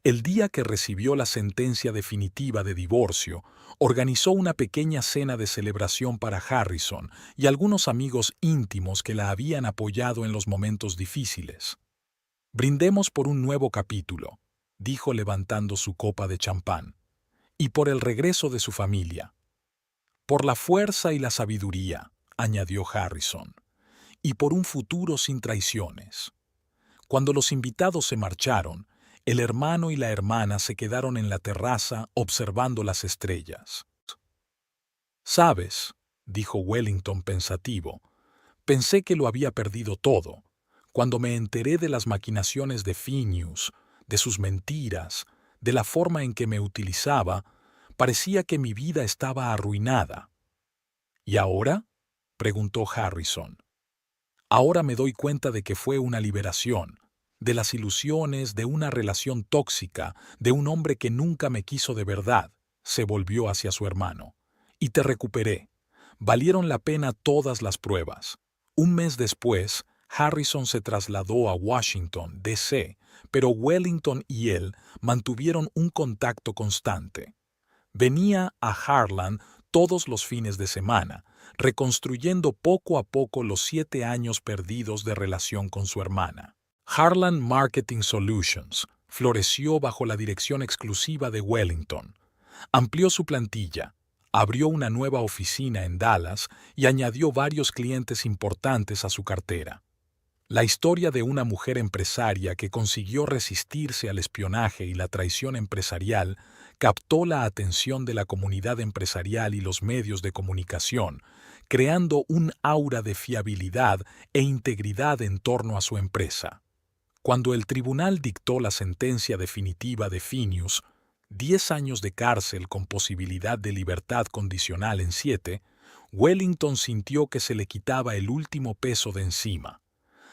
El día que recibió la sentencia definitiva de divorcio, organizó una pequeña cena de celebración para Harrison y algunos amigos íntimos que la habían apoyado en los momentos difíciles. «Brindemos por un nuevo capítulo», dijo levantando su copa de champán, «y por el regreso de su familia». «Por la fuerza y la sabiduría», añadió Harrison, «y por un futuro sin traiciones». Cuando los invitados se marcharon, El hermano y la hermana se quedaron en la terraza observando las estrellas. «¿Sabes?», dijo Wellington pensativo, «pensé que lo había perdido todo. Cuando me enteré de las maquinaciones de Phineas, de sus mentiras, de la forma en que me utilizaba, parecía que mi vida estaba arruinada». «¿Y ahora?», preguntó Harrison. «Ahora me doy cuenta de que fue una liberación, de las ilusiones, de una relación tóxica, de un hombre que nunca me quiso de verdad», se volvió hacia su hermano. «Y te recuperé. Valieron la pena todas las pruebas». Un mes después, Harrison se trasladó a Washington, D.C., pero Wellington y él mantuvieron un contacto constante. Venía a Harlan todos los fines de semana, reconstruyendo poco a poco los 7 años perdidos de relación con su hermana. Harlan Marketing Solutions floreció bajo la dirección exclusiva de Wellington. Amplió su plantilla, abrió una nueva oficina en Dallas y añadió varios clientes importantes a su cartera. La historia de una mujer empresaria que consiguió resistirse al espionaje y la traición empresarial captó la atención de la comunidad empresarial y los medios de comunicación, creando un aura de fiabilidad e integridad en torno a su empresa. Cuando el tribunal dictó la sentencia definitiva de Phineas, 10 años de cárcel con posibilidad de libertad condicional en 7, Wellington sintió que se le quitaba el último peso de encima.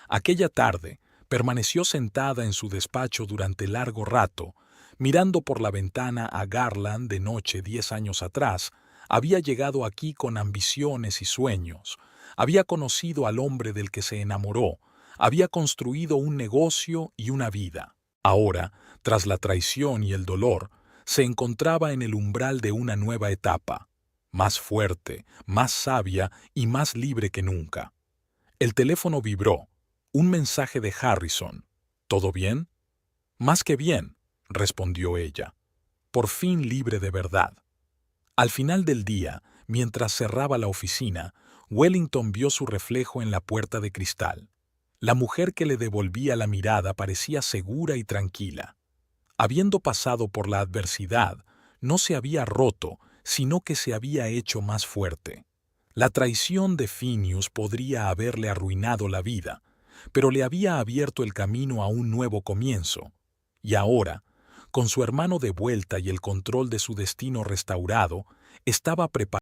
Aquella tarde, permaneció sentada en su despacho durante largo rato, mirando por la ventana a Garland de noche 10 años atrás. Había llegado aquí con ambiciones y sueños, había conocido al hombre del que se enamoró, había construido un negocio y una vida. Ahora, tras la traición y el dolor, se encontraba en el umbral de una nueva etapa, más fuerte, más sabia y más libre que nunca. El teléfono vibró. Un mensaje de Harrison. «¿Todo bien?». «Más que bien», respondió ella. «Por fin libre de verdad». Al final del día, mientras cerraba la oficina, Wellington vio su reflejo en la puerta de cristal. La mujer que le devolvía la mirada parecía segura y tranquila. Habiendo pasado por la adversidad, no se había roto, sino que se había hecho más fuerte. La traición de Phineas podría haberle arruinado la vida, pero le había abierto el camino a un nuevo comienzo. Y ahora, con su hermano de vuelta y el control de su destino restaurado, estaba preparado